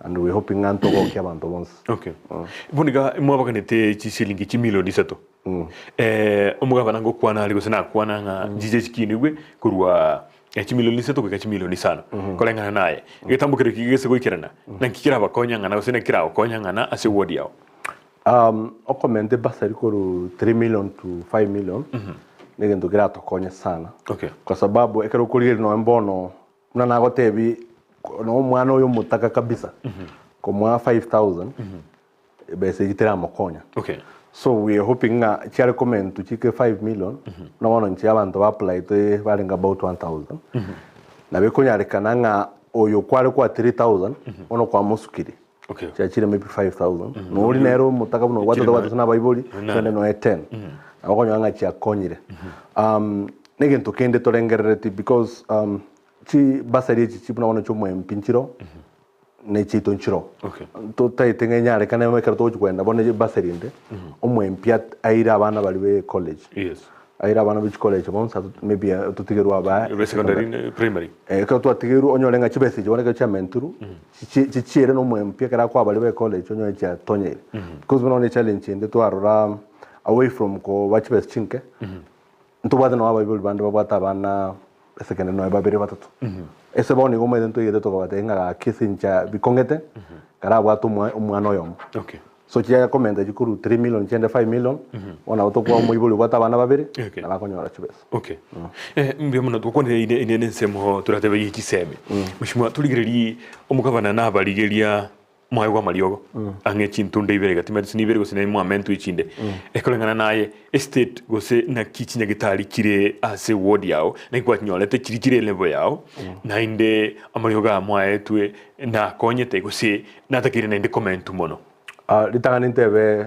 and we hoping anto ko kya bantu bonse. Okay. Boniga mwabakanete chisilingi chimilioni seto. Omugabana ngo kwana ali gusena kwana nga jije chikinigwe kurwa chimilioni seto kwa chimilioni sana kolengana naye getambukire kigese goikirana na kikira bakonya ngana gusena kira bakonya ngana ase wodi yao okomente basari koru 3 million to 5 million negendo kira tokonya sana. Okay. Kwa sababu ekero kulire no mbono na nagotebi no mwana oyo mutaka kabisa komwa 5,000 bese gitera mokonya. Okay. So we are hoping to recommend to chike 5 million na wana nchi abantu ba apply to balinga about 1,000 na bekonya rekana nga oyo kwale kwa 3,000 ono kwa musukiri. Okay. Chachire maybe 5,000 no uri nero mutaka buno watu sana baiboli twende no 10 abakonya nga chia konyire negento kende tolengerereti because chi basari chi buna wana chomo mpinchiro ne chito nchiro. Okay. To taitenga nyale kana mekara to kwenda bone basarinde omwempia aira abana bali college. Yes. Aira abana which college bonsa maybe tutigeru aba secondary primary. Ka to atigeru onyolenga chibese jone ka chamenturu chichiere no mwempia kara kwa bali college onyo cha tonyere because bone challenge inde to arora away from ko wachibes chinke ntubade no aba bandi babata bana secondary no babere batatu. Ese boni goma dentro yede to batenga kisincha bikongete kara watu umwana oyomo. Okay. So chia komenda jikuru 3 million chende 5 million ona otokwa muibuli bata bana babiri na bakonyora chibesa. Okay. Mbiyamuna tukone ine nsemo turatebe yikiseme. Mheshimiwa tuligiriri omugabana na baligeria mwayo kwa maliogo ange chintunde ibere gatima sinibere gusine mu amentu ichinde ekolengana naye estate gose na kichinya gitali kire ase ward yao na kwa nyolete kire level yao na inde amalioga mwaye tue na konyete gose na takire na inde comment mono litanga ntebe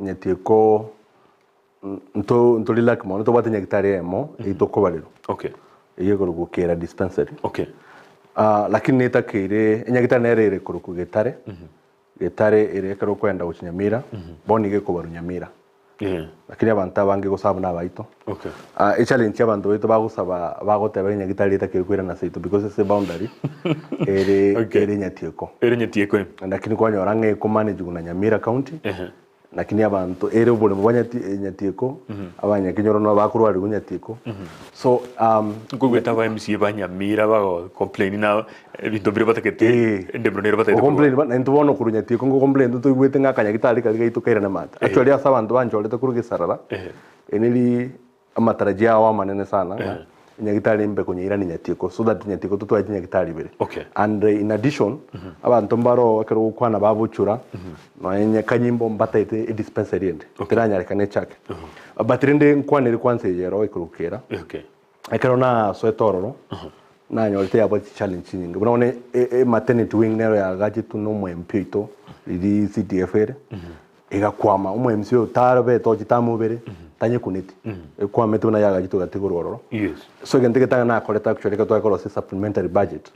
Nyatieko nto lilak mono to batenya gitari emo itoko balero. Okay. Yego gukera dispensary. Okay. Lakini nitakire enyagitari nerere kuruku gitare. Gitare ere karo kwenda uchinyamira boni ge ko barunyamira. lakini abantu abange gusaba na baito challenge abantu baito bagusaba bagoteba Nyagitari itakikwira na saito because it's a boundary ere Nyatieko lakini kwanyora nge ku manage kuna Nyamira County lakini abantu ere ubole mu Nyatieko abanyakinyoro no bakuru ari Nyatieko so ngugweta ba MC ba Nyamira ba complain na bindobire batakete ndebronero batakete complain ba ntubono ku Nyatieko ngo complain to igwete ngaka Nyagitari kali gaito kaira na mata actually asa abantu banjolete kuru gisarara eneli amatarajia wa manene sana Nyagitari mbe kunyira ni Nyatieko so that Nyatieko tutwa Nyagitari bere and in addition abantu mbaro akero kwana babuchura no enye kanyimbo mbataite dispensary end teranya kane chake batrinde nkwanire kwanse yero ikurukera akero na swetororo na nyolte ya bati challenge nyingi bunone maternity wing nero ya gaji tuno mu mpito iri CTFR igakwama umu MC utarabe tojitamu bere tanye kuniti kwa metu na yaga jitu gatigororo so gente tanga na koleta actually ka to supplementary budget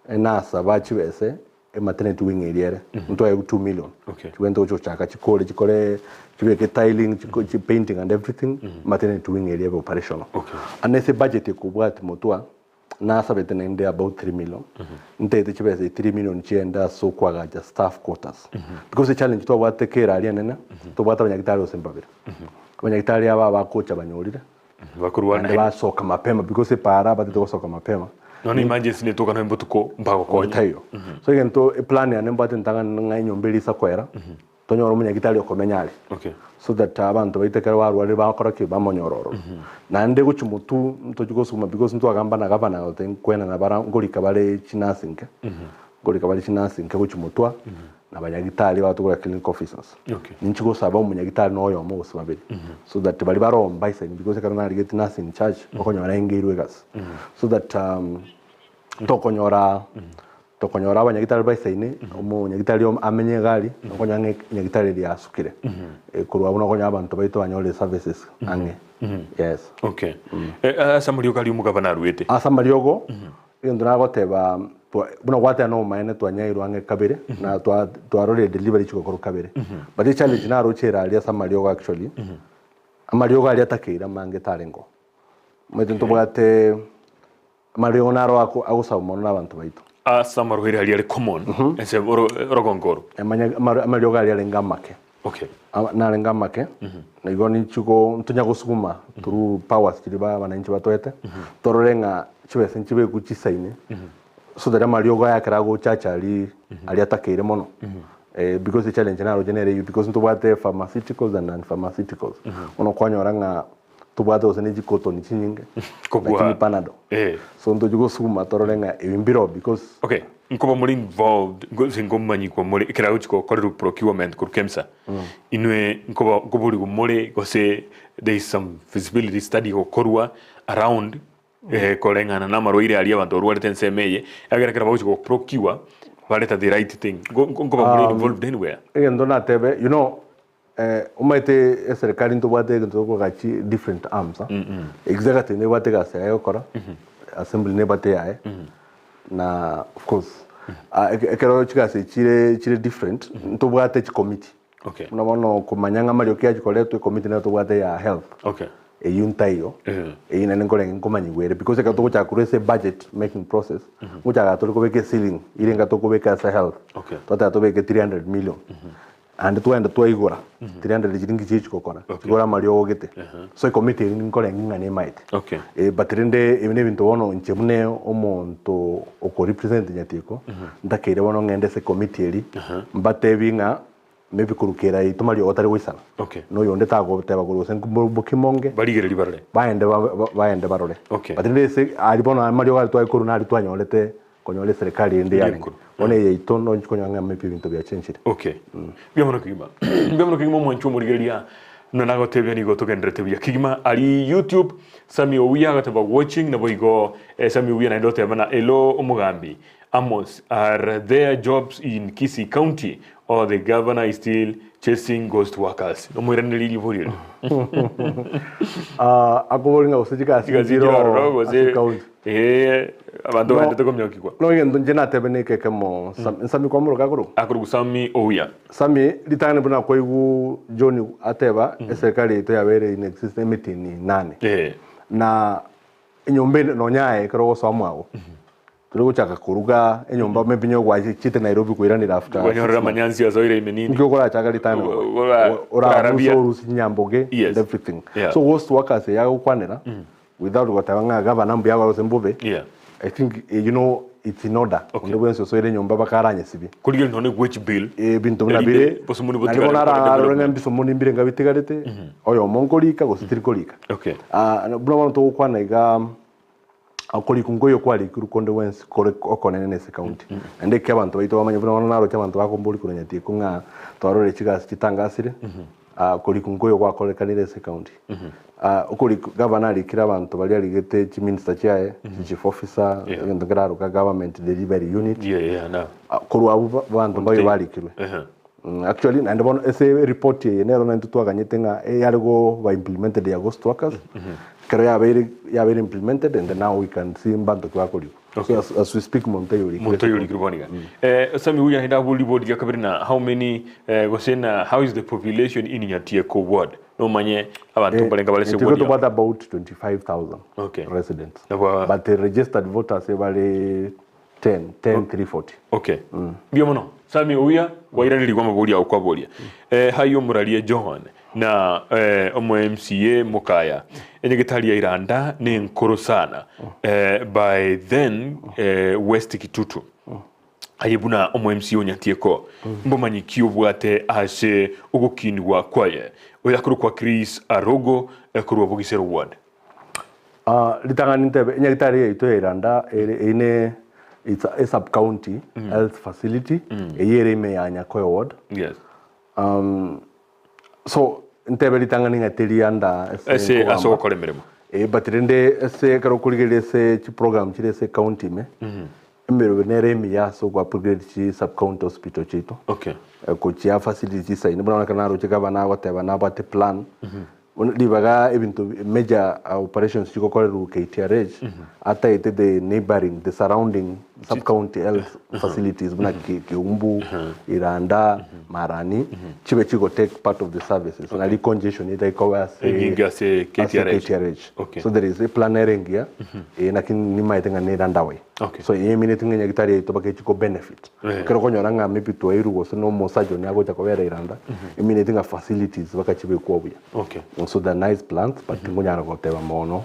na sabachi bese maternity wing area nto ya 2 million chiwendo cho chaka chikole chibeke tiling painting and everything maternity wing area operational and ese budget kubwati motwa na sabete nende about 3 million ntete chibese 3 million chienda so kwa just staff quarters because the challenge to watekera ali nene to bata Nyagitari osembabira Nyagitari aba bakocha banyorire bakuruwana basoka mapema because para batito basoka mapema no ni emergency ne toka no mbutuko mpako ko tayo so gento plan ya nemba tentanga nganyombeli sakwera tonyoro Nyagitari okomenyale so that abantu baitekera warwari bakora ke bamonyororo nande guchumutu ntojugosuma because ntu agamba na gavana otenkwena na bara ngolika bale chinasinke guchumutwa na Nyagitari batukura clinic officers ninchigo saba Nyagitari no yomo gusababiri so that bali baromba isani because kana na get nursing in charge okonyora engirwe gas so that tokonyora Nyagitari baisani Nyagitari amenye gali okonyange Nyagitari ya sukire kurwa buno konya abantu baito banyole services ange yes asamulio kali umugabana ruete asamuliogo ndo nagoteba buno gwate no maene twanyairwa ange kabere na twarore delivery chiko kabere but the challenge na rochera ali asamuliogo actually amaliogo ali atakira mange tarengo mwete ntobwate amaliogo naro agusaba mono nabantu baito asamaro hali ali common ese rogongoro amaliogo ali ngamake na ngamake na igoni chuko ntunya gusukuma through powers kiriba bananchi batwete tororenga chibese nchibe kuchisaine so that amaliogo yakarago chacha ali atakire mono because the challenge na rogenere because ntubate pharmaceuticals and non-pharmaceuticals ono kwanyoranga tubate oseneji cotton chinyinge lakini panado so ntojugo suma tororenga ebimbiro because nkoba muri involved ngomanyi ko muri kirago chiko koleru procurement kurkemsa inwe nkoba ngoburi gumore gose there is some feasibility study okorwa around kolengana na maroire ali abantu ruwarte nsemeye agera kirago chiko procure valeta the right thing nkoba muri involved anywhere ndo na tebe you know umaite serikali ntobate ntoko gachi different arms executive ne bate ga sayo kora assembly ne bate yae na of course ekero chikase chire different ntobate chi committee unabono kumanyanga malio kya chikoleto committee na tobate ya health eyuntayo eyina nengole ngomanyigwere because ekatoko cha kurese budget making process mucha gatoko beke ceiling ile ngatoko beka sa health tota tobeke 300 million and tuenda tuigora 300 jiringi chichiko kona igora malio gete so committee ngole ngane maite but rende ebine bintu wono nchemune omonto oko represent Nyatieko ndakere wono ngende se committee eri mbate binga maybe kurukera itumali otari wisana no yonde tago teba kuru sen bukimonge baligereri barole baende barole but rende se alibono malio gal twai kuru nali twanyolete konyole serikali ende yani one yeitono nkonyanga maybe bintu bya change biamono kigima mwancho murigeria nanago tebya ni goto kendrete bya kigima ali YouTube sami owiya gataba watching na boigo sami owiya na ndote bana elo omugambi Amos, are there jobs in Kisii County or the governor is still chasing ghost workers omwera nilili buri akobolinga usijika zero county abantu bandete komnyoki kwa no ngendo njena tebene keke mo sami kwa muruka akuru sami oya sami litane buna ko igu John ateba serikali ito yabere in existence meeting 8 na enyombe no nyae kero so amwago turi guchaka kuruga enyomba mebinyo gwa chite Nairobi kwiranira after wanyorera manyanzi azoire imenini ngyo kora chaka litane ora ruso nyamboge and everything so ghost workers ya gukwanira without gotanga governor mbu yago sembube I think you know it's in order ndo bwenso so ile nyomba bakaranye sibi kuligel none gwech bill bintu nabire posumuni botiga ngona ronga mbiso muni mbire ngabitigarite oyo mongolika gositiri kolika buna wana to kwana iga akoli kungoyo kwali kurukonde wensi kore okonene nese county ande ke abantu baito bamanye buna wana naro cy'abantu bakombuli kuri Nyatieko nga twarore kigas kitangasire akoli kungoyo kwa korekanire nese county ukuri governor ikira abantu bali aligete chi minister chae chief officer ndogeraro ka government delivery unit kuru abo bantu bayo balikirwe actually and one ese report ye nero na ntutwaganyete nga yarigo ba implemented ya ghost workers kero ya very implemented and now we can see mbando kwa kuri so as we speak Montoyori Kriboniga sami huya hida buli bodi ya kabirina how many gosena how is the population in Nyatieko ward no manye abantu balenga balese ward about 25,000 residents but the registered voters bale 340 biomono sami huya wairaniri kwa mabuli au kwa bolia hayo muralie John na MCA Mokaya enyegitali ya Iranda ni nkoro sana by then West Kitutu ayibuna MCA Nyatieko mbomanyi kiobwate ase ugukinwa kwaye oyakuru kwa Chris Arogo kuru wabugisero ward litangani ntebe enyegitali ya ito Iranda ine it's a sub county health facility eyere ime ya Nyakoyo ward so ntebe litangani ngateli anda ese aso kolemeremo but rende ese karo kuligele se chi program chile se county me mbero nere mi ya so kwa upgrade chi sub county hospital chito ko chi facility sai ni bana kana ro chika bana whatever na bate plan libaga ebintu major operations chiko koleru KTRH ata ite the neighboring the surrounding sub county health facilities buna Ekeuumbu Iranda Marani chibe chiko take part of the services na congestion ita ikowa se KTRH so there is a planning here lakini ni maitenga ni Randawe so yemi netinga nyagitari ito bake chiko benefit kero konyora nga maybe to iru go no mosajo ni ago chakobera Iranda yemi netinga facilities bakachibe kuobya so the nice plans but ngonya go tewa mono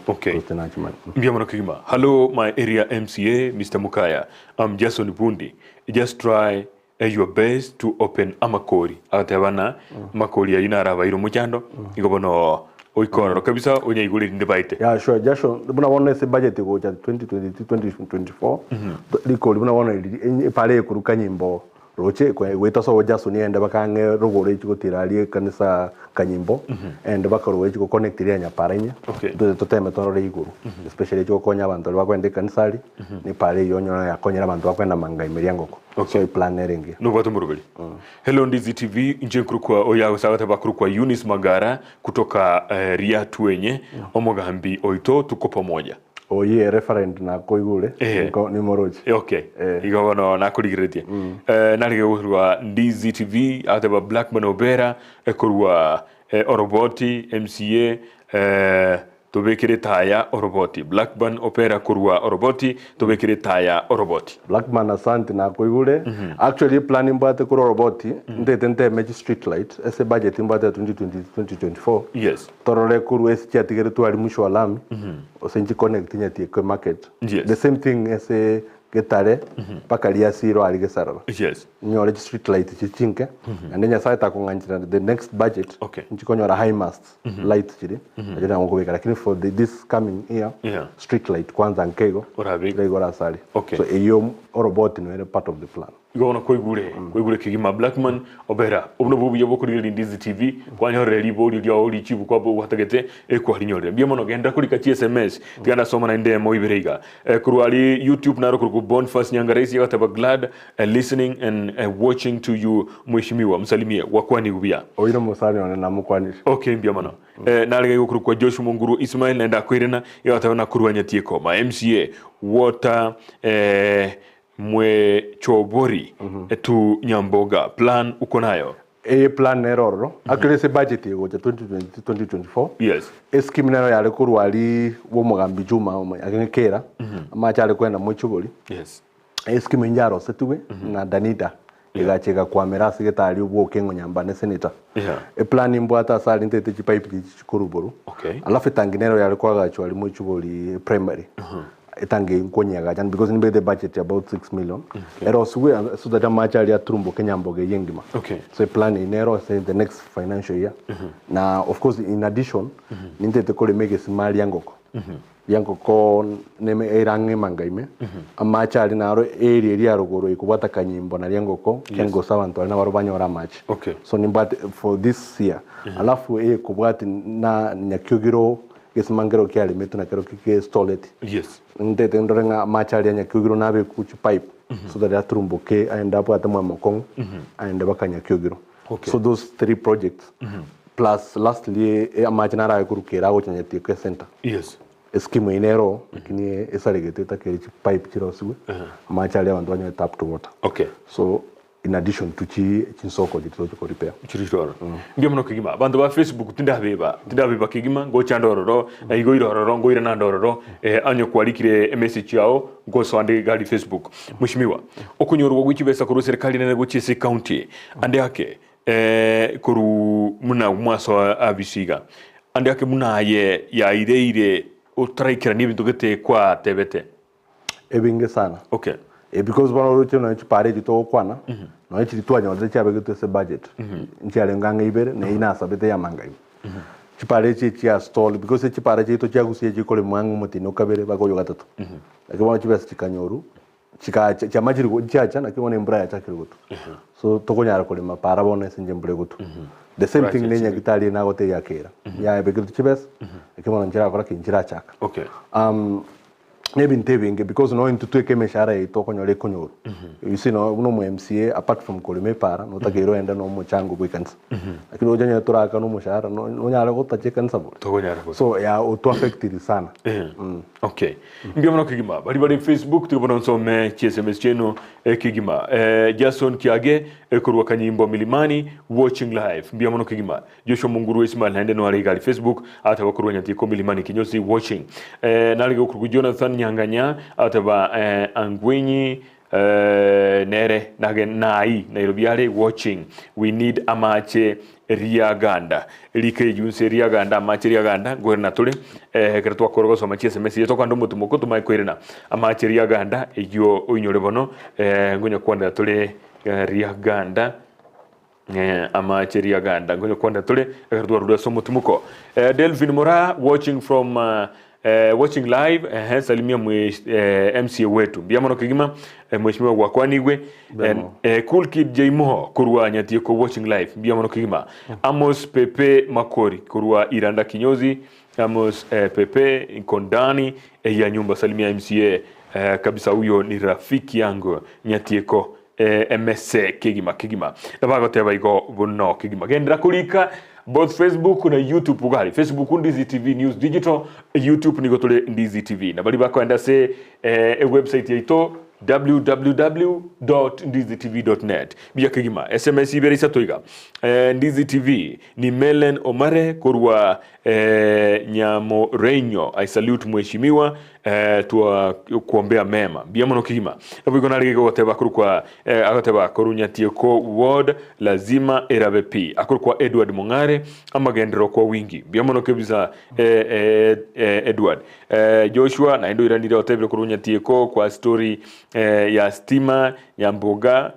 Mbiamono Kigima. Hello my area MCA Mr. Mokaya. I'm Jason Bundi. Just try your best to open amakori atebana makori ya ina rabairo muchando igobono oikoro kabisa onye iguli ndibaite sure Jason buna wona se budget go ja 2023-2024 likoli buna wona pale kuruka nyimbo roche kwa weta so Jason enda bakange rogore chikotirali kanisa kanyimbo and bakaro chiko connect ria nyaparenya tuteme torore iguru especially chiko konya abantu bakwende kanisali ni pale yonyona yakonyera abantu bakwenda mangai meriangoko so planning no batumurubeli hello Ndizi TV nje kurukwa oya sagata bakurukwa Eunice Magara kutoka Riatu wenye omogambi oito tuko pamoja oye referent na koigule ni moroji igono na kuligiretie nalige urwa Ndizi TV ataba Blackman Obera ekurwa oroboti MCA tobekire taya oroboti Blackman Opera kurwa oroboti tobekire taya oroboti Blackman asante na koigule actually planning mbate kuro oroboti ndete meji street light ese budget mbate 2020-2024 torole kuru ese chatigere tu ali mwisho alami osenji connect Nyatieko market the same thing ese getare pakalia siro aligesaraba nyore street light chichinke and then yasaita kunganjira the next budget nchikonyora high mast light chiri ajana ngobeka lakini for this coming year street light kwanza nkego lego rasali so eyo robot no part of the plan igona koigure kigima Blackman obera obno bubu yobo kuri Ndizi TV kwanyore libo lyo oli chibu kwa bo hatagete kwa linyore bia mono genda kuri ka SMS tigana soma na ndemo iberega kuri ali YouTube na kuri Bonfast Nyangaresi yakataba glad listening and watching to you mheshimiwa msalimie wakwani ubia oiro musani ona namukwani okay bia mono nalega kuri kwa Joshua Munguru Ismail nenda kwirena yakataba na kuri Nyatieko ma MCA water mwe chobori tu Nyamboga plan uko nayo plan eroro actually se budget go 2020-2024 yes scheme nero yale kurwali wo mugambi juma agengekera amachale kwenda mochugoli yes scheme njaro setuwe na danida igacheka kwa merasi getali ubwo kengo nyamba ne senator plan imbwata sali ntete chipipe chikuruburu okay alafu tanginero yale kwa gachwali mochugoli primary etange nkonyaga jan because nimbe the budget about 6 million eros we so that amachali ya trumbo kenyamboge yengima okay so plan in ero say the next financial year na of course in addition nintete kole mege smali yangoko neme erange mangaime amachali naro area ruguru ikubata kanyimbo na yangoko kengo sabantu na barubanyora match okay so nimbate for this year alafu kubati na nyakyugiro kesimangero kyali metu na kero kike stolet yes ndete ndorenga machali nya kyugiro nabe kuchi pipe so that atrumbo ke aenda hapo atamwa mokong aenda bakanya kyugiro okay so those 3 projects plus lastly amachina ra kurukera go Nyatieko center yes scheme inero lakini esaregete takeri pipe chiroswe amachali abantu banywe tap to water okay so in addition to chinsoko jito ko repair chirishoro ndio mno kigima bantu ba Facebook tindabeba kigima go chandororo na igo irororo ngo irana ndororo anyo kwalikire message yao go swande gali Facebook mheshimiwa okunyorwa gwikibesa kuru serikali na go Kisii county ande yake kuru muna mwaso abisiga ande yake muna ye ya ire utraikira n'ibintu gete kwa tebete ebinge sana okay because bana roche no chipare jito kwana no chitwanya waze chabe gete se budget nchale nganga ibere na ina sabete ya mangai chipare chia stall because chipare chito chia Gusii chikole mwangu mutino kabere bagoyo gatatu lakini bana chibesa chikanyoru chika cha majiri go chacha na kibone mbra cha kirugutu so tokonyara kole mapara bona sinje mbure gutu the same thing nenya gitali na gote ya kera ya begitu chibesa kibona njira kora kinjira chaka okay maybe ntebinge because no into tweke meshara ito konyole konyoru you see no mu MCA apart from kolime para no takero enda no muchango bwikansa lakini ojanya turaka no mushara no nyala gotacheka nsabo so ya auto affected sana okay ndio mno kigima bali Facebook tubona nsome SMS cheno kigima Jason Kiage kurwa kanyimbo milimani watching live ndio mno kigima Joshua Munguru Ismail hande no ali gali Facebook ataba kurwa Nyatieko milimani kinyosi watching naligo kurwa Jonathan Nyanganya ataba Angwenyi nere nai Nairobi ale watching we need amache Riaganda like junse Riaganda amache Riaganda gorna tole kertwa korogo so machi SMS yeto kwando mutumo tumai kwirena amache Riaganda iyo unyore bono ngonya kwanda tole Riaganda amache Riaganda ngonya kwanda tole kertwa rudo so mutumuko Delvin Mora watching from watching live salimia MCA wetu biamono kigima mheshimiwa wakwanigwe cool kid Jmo kurwa Nyatieko watching live biamono kigima Amos Pepe Makori kurwa Iranda Kinyozi Amos Pepe Nkondani ya nyumba salimia MCA kabisa huyo ni rafiki yangu Nyatieko MSC kigima nabago teba igo bono kigima gendra kulika both Facebook na YouTube ugali Facebook Ndizi TV News Digital YouTube ni gotole Ndizi TV na bali bakwenda se website yaito www.ndizitv.net biya kigima SMS iberisa toiga Ndizi TV ni Melen Omare kurwa Nyamorenyo I salute mheshimiwa tuwa kuombea mema biya mono kigima nabiko nalige goteba kurwa agoteba Nyatieko ward lazima erabepi akurwa Edward Mongare amagendero kwa wingi biya mono kebisa Edward Joshua na ndo iranira otebile Nyatieko kwa story ya stima Nyamboga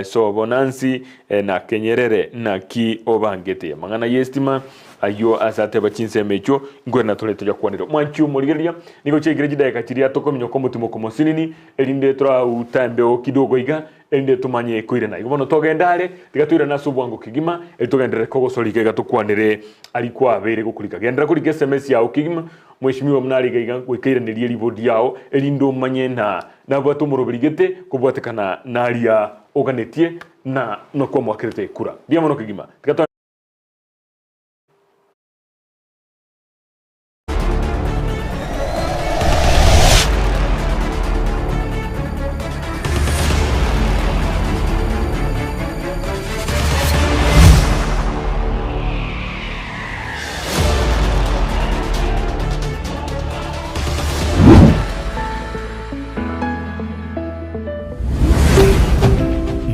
so bonansi na Kenyerere na ki obangete mangana yestima ayo asate bachinse mecho ngwena toleto ya kwaniro mwanchu murigeria niko chegereji daika chiria tokomyo komutimo komosinini elinde tora utambe o kidogo iga elinde tumanye kwirena igono togendare tigatwira nasu bwangu kigima elitogendere kogosolike gatukwanire alikuwa abere gukulika gendera kuri SMS ya kigima mweshimiwa mnariga iga gwikiranirie ribodi yao elindo manyena na bwatu muroberigete kubwatekana naria oganetie na no kwa mwakirete kura biamono kigima tigato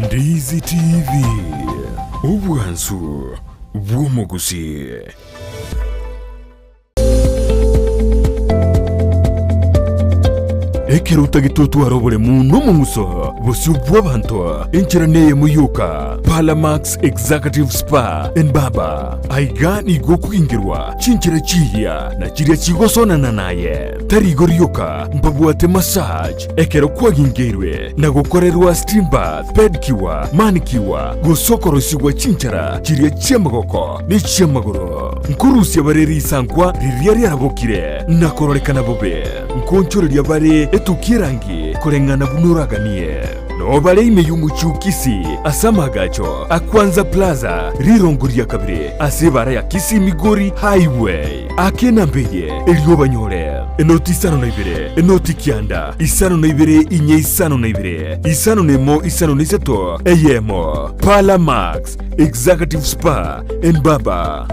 Ndizi TV Ubwansu Gusii. Ekero utagitutu arobole muno munguso bosi bwabantu enchiraneye muyuka Palamax Executive Spa and Baba aiga ni gokuingirwa chinchira chihia na chiria chigosona naye tarigoryoka mbabwate massage ekero kwagingirwe na gukorerwa steam bath pedicure manicure gusokorosigwa chinchara chiria chiamagoko ni chiamagoro nkurusia bareri sankwa riria riarabokire na kororekana bobe nkonchoreria bare etukirangi kurengana bunuraganie no bale imeyumu chukisi asamagacho akwanza plaza rirongoria kabire asebara ya Kisii Migori highway akena mbeye eliobanyore enoti isano na ibere enoti kianda isano na ibere inye isano na ibere isano nemo isano niseto eyemo Palamax Executive Spa and Baba.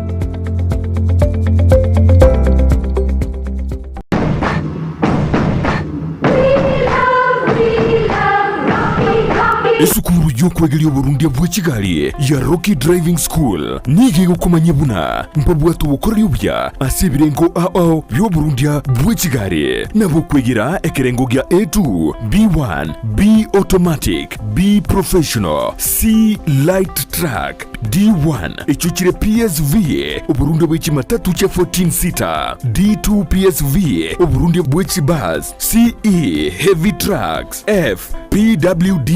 Esukuru yokwegelia Burundi bwa Kigali ya Rocky Driving School nige gukomanya buna mpabwatu bukorera ubya asibirengo ao byo Burundi bwa Kigali nabo kwegera ekerengo gya A2 B1 B automatic B professional C light track D1 echuchire PSV Uburundi bwa matatu cha 14 seater D2 PSV Uburundi bwa bus CE heavy trucks F PWD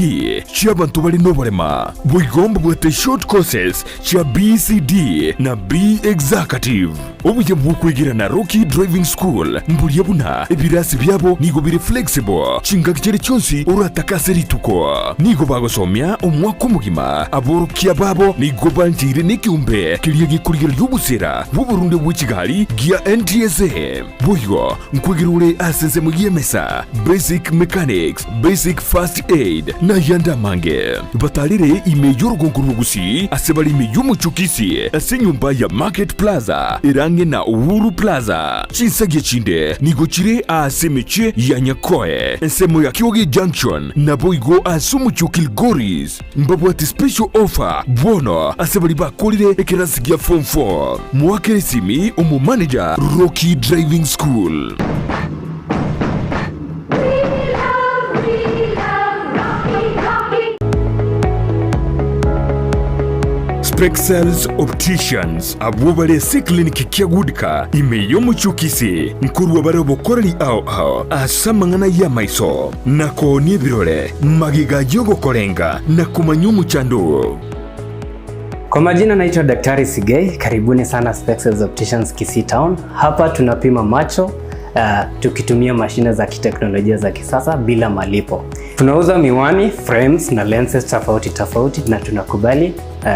Chiabantu bali nobolema bwigomba bwate short courses cha BCD na B executive obuye bwukwigira na Rocky Driving School mbuliye buna ebirasi byabo nigo biri flexible chinga kichere cyonsi urataka rituko nigo bagosomya omwaka mugima aborukia babo nigo banjire Ekeuumbu kiriye gikurira y'ubusera bu Burundi bwa Kigali gia NTSA buyo nkwigirure asenze mu yemesa basic mechanics basic first aid na yanda mange batalire imeyo rugonguru Gusii asebali imeyo muchukisi asenyumba ya Market Plaza irange na Uhuru Plaza chinsage chinde nigochire asemeche ya Nyakoe ensemo ya Kyogi Junction na boigo asumuchukil Goris mbabwati special offer bono asebali bakolire ekerasigia form 4 mwakere simi umu manager Rocky Driving School. Spexels Opticians abubale si kliniki kiagudika imeyo muchukisi nkuru wabare bokoreri ao asamangana ya maiso nako ni birole magiga jogo kolenga na kumanyumu chandu. Kwa majina naitwa Daktari Sigei, karibuni sana Spexels Opticians Kisii Town. Hapa tunapima macho tukitumia mashine za kiteknolojia za kisasa bila malipo. Tunauza miwani, frames na lenses tofauti na tunakubali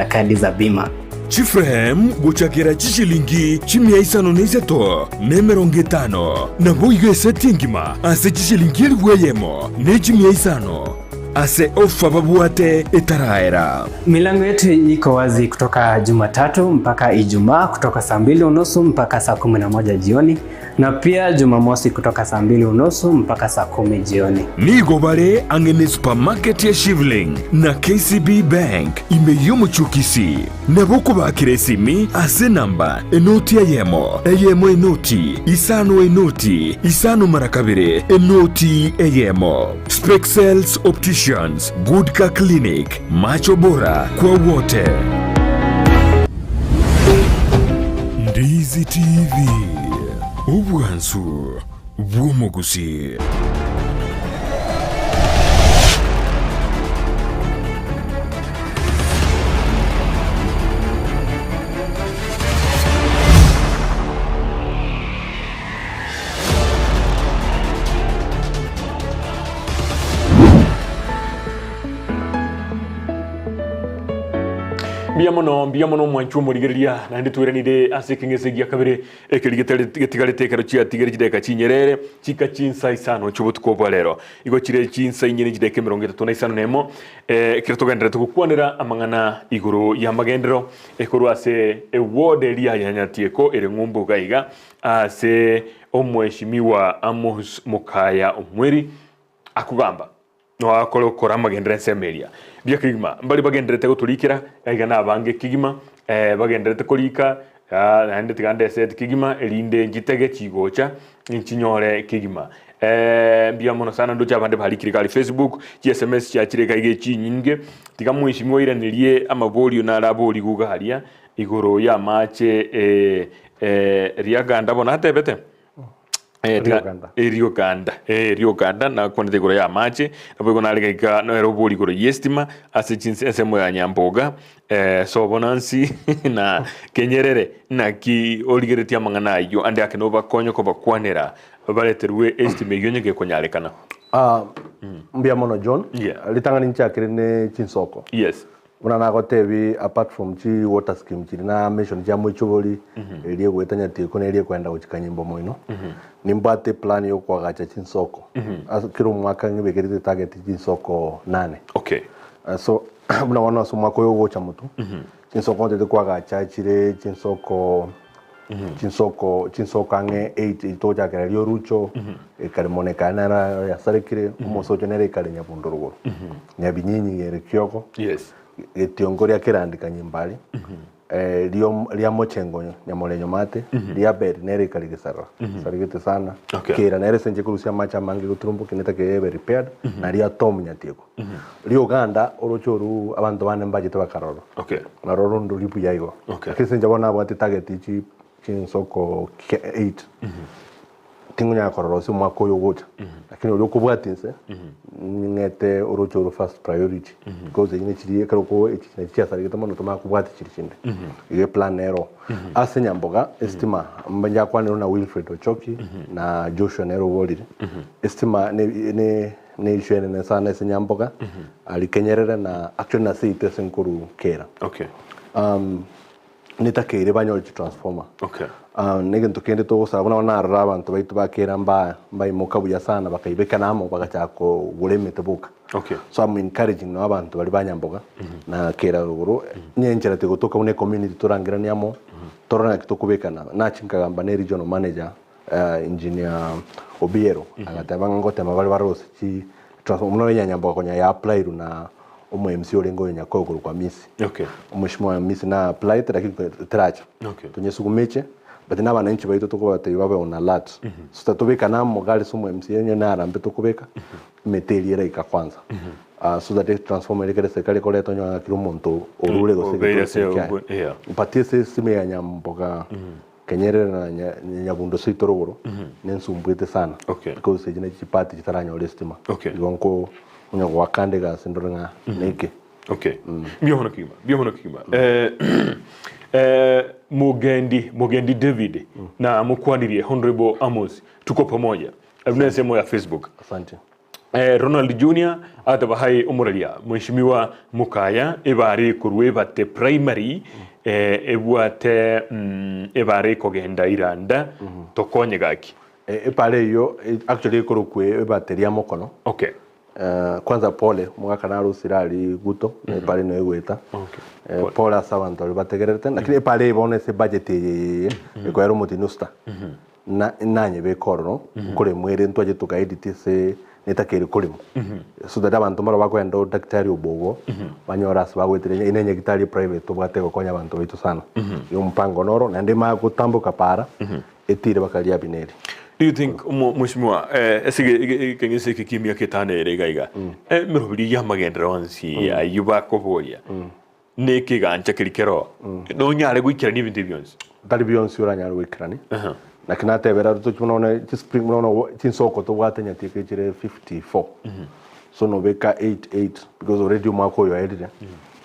kadi za bima. Chiframe guchakira chishilingi chimia isano neiseto nemeronge tano na boige setingima ase chishilingi elweyemo ne chimia isano ase ofa babuate etaraera. Milango yetu iko wazi kutoka Jumatatu mpaka Ijumaa kutoka saa 2:30 mpaka saa 11 jioni na pia Jumamosi kutoka saa 2:30 mpaka saa 10 jioni. Nigo bare angene supermarket ya Shivling na KCB Bank imeyo muchukisi na boko bakire simi ase namba enoti eyemo enoti isano marakabire enoti eyemo. Spexels Opticians, Good Car Clinic, macho bora kwa wote. Ndizi TV ubwansu bw'Omugusii. Biamono mwanchu murigeria na ndi turanire asekengese gia kabere ekirigetegare karo chia tigere jideka chinyerere chika chinsa isano chubutuko bwalero igo chire chinsa inyene jideke 35 nemo kiratogendera tukukwanira amangana iguru ya magendero ekuru ase ewode elia ya Nyatieko Ekeuumbu gaiga ase omweshimiwa Amos Mokaya Omweri akugamba no akolo kora magendera semeria bya kigima mbali bagenderete guturikira aiga nabange kigima bagenderete kulika nande tigande set kigima elinde ngitege chigocha inchinyore kigima bya mono sana ndo cyabande balikira kali Facebook SMS cyakireka ige chinyinge tigamwishimwe iranirie amabolio na laboli guga halia igoro ya mache riaganda bona atebete Rio Ganda na kwende goro ya mache nabwo nalega no eroboli goro yestima ase chinse esemo ya Nyamboga so bonansi na kenyerere na ki oligereti amangana yo ande akenova konyo ko bakwanera baleterwe estima yonyege konyarekana mbia mono John litangani nchakire ne chinsoko Una gotebi apart from chi water scheme chi na mission jamwe choboli elie gweta Nyatieko na elie kwenda gukanyimbo moino nimbate plan yo kwagacha chinsoko kiro mwaka ngibegerite target chinsoko 8 so buna wana so mwako yo gocha mutu chinsoko ndete kwagacha chire chinsoko ange 8 itoja kare lyo rucho ekarimoneka na ya sarekire umoso genere kare nyabunduruguru nyabinyinyi yere kyoko etiongoria kirandika nyimbali lia mochengo nyamolenyo mate lia bed nere kaligisara sarigite sana kera nere senje kurusia macha mangi guturumbu kineta kebe repaired na lia tom Nyatieko Rio Ganda orochoru abantu bane mbaje tabakaroro na roro ndo lipu yaigo kisenje bona bwati target chi chinsoko 8 tingunya kororo si mwako yo gocha lakini uloko bwatinse ngete orocho first priority because ine chiri karoko echiya sarigeta mono toma kubwati chiri chinde ile plan nero ase Nyamboga estima mbanja kwanero na Wilfred Ochoki na Joshua Nero Woliri estima ne ishene na sana ese Nyamboga alikenyerera na actually na seite senkuru kera nitakeire banyo transformer nige ntukende to sabona na abantu baitu bakera mbai mokabuya sana bakaibeka namo bagachako guremete buka so I'm encouraging no abantu bali banyamboga na kera ruguru nyenjera te gutoka une community turangira nyamo torona kitokubeka na chinkagamba ne regional manager engineer Obiero agatabanga ngote mabali barose chi transformer no nyamboga konya ya apply na MC olengo nyakoguru kwa misi umeshimwa misi na apply lakini tracha tunyesugumeche but na bananchi baito toko bate babe on alert so tatobeka na mogali sumo MC yenye na arambe tokubeka meteliera ika kwanza so that it transform ile serikali kole tonyo akiro monto orule go sekretari upatie sime ya Nyamboga kenyerere na nyabundo sitorogoro nensumbwete sana because ejina chipati chitaranya olestima gonko unya wakande ga sendorenga neke Biohono kima Mugendi David na mukwanirie Honorable Amos tuko pamoja abunasemo ya Facebook asante Ronald Junior atabahai umuralia mheshimiwa Mokaya ebari kurwe bate primary ebwate ebari kogenda iranda tokonye gaki epale yo actually kurukwe ebateria mokono kwanza pole mwaka na rusirali guto pale no egweta pole asabantu bategerete lakini pale ibone se budget eko yaro mutinusta na nanye bekoro kole mwere ntwaje tukaedit se netakere kolimo so that abantu mara bakwenda daktari obogo banyoras bagwetere inenye gitari private tobwatego konya abantu bitu sana yo mpango noro na ndema gutambuka para etire bakalia bineri. Do you think mheshimiwa esige kengese kikimia ketane regaiga mirobiri ya magendera onsi ayuba koboya ne kigancha kirikero no nyare gwikira ni bintu byonse tari byonse uranyara gwikirani na kinatebera tuchunone spring muno chinsoko to bwate Nyatieko kire 54 so no beka 88 because already umako yo edire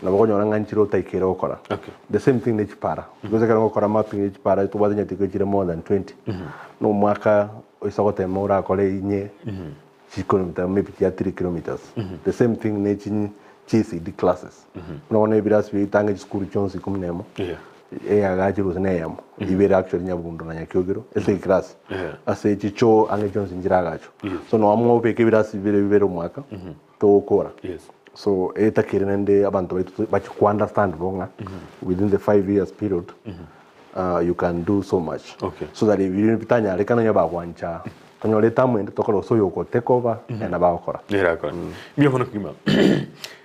na bakonyora nganchiro taikira okora the same thing nechipara because kana okora mapping nechipara to bwate Nyatieko kire more than 20 no mwaka isagote mora kole inye 6 km maybe 3 kilometers the same thing nechin CCD classes no one ebiras we tanga school chonsi kumnemo agachiru seneyamo ibere actually nyabundo na nyakyogero ese class ase chicho ange chonsi njiragacho so no amwo peke birasi bibere mwaka to okora so etakire nende abantu baitu ku understand bonga within the 5 years period you can do so much so that if you bitanya rekana nyabagwancha tonyole tamwende tokoro so yoko take over na bakora yerakora mio mono kima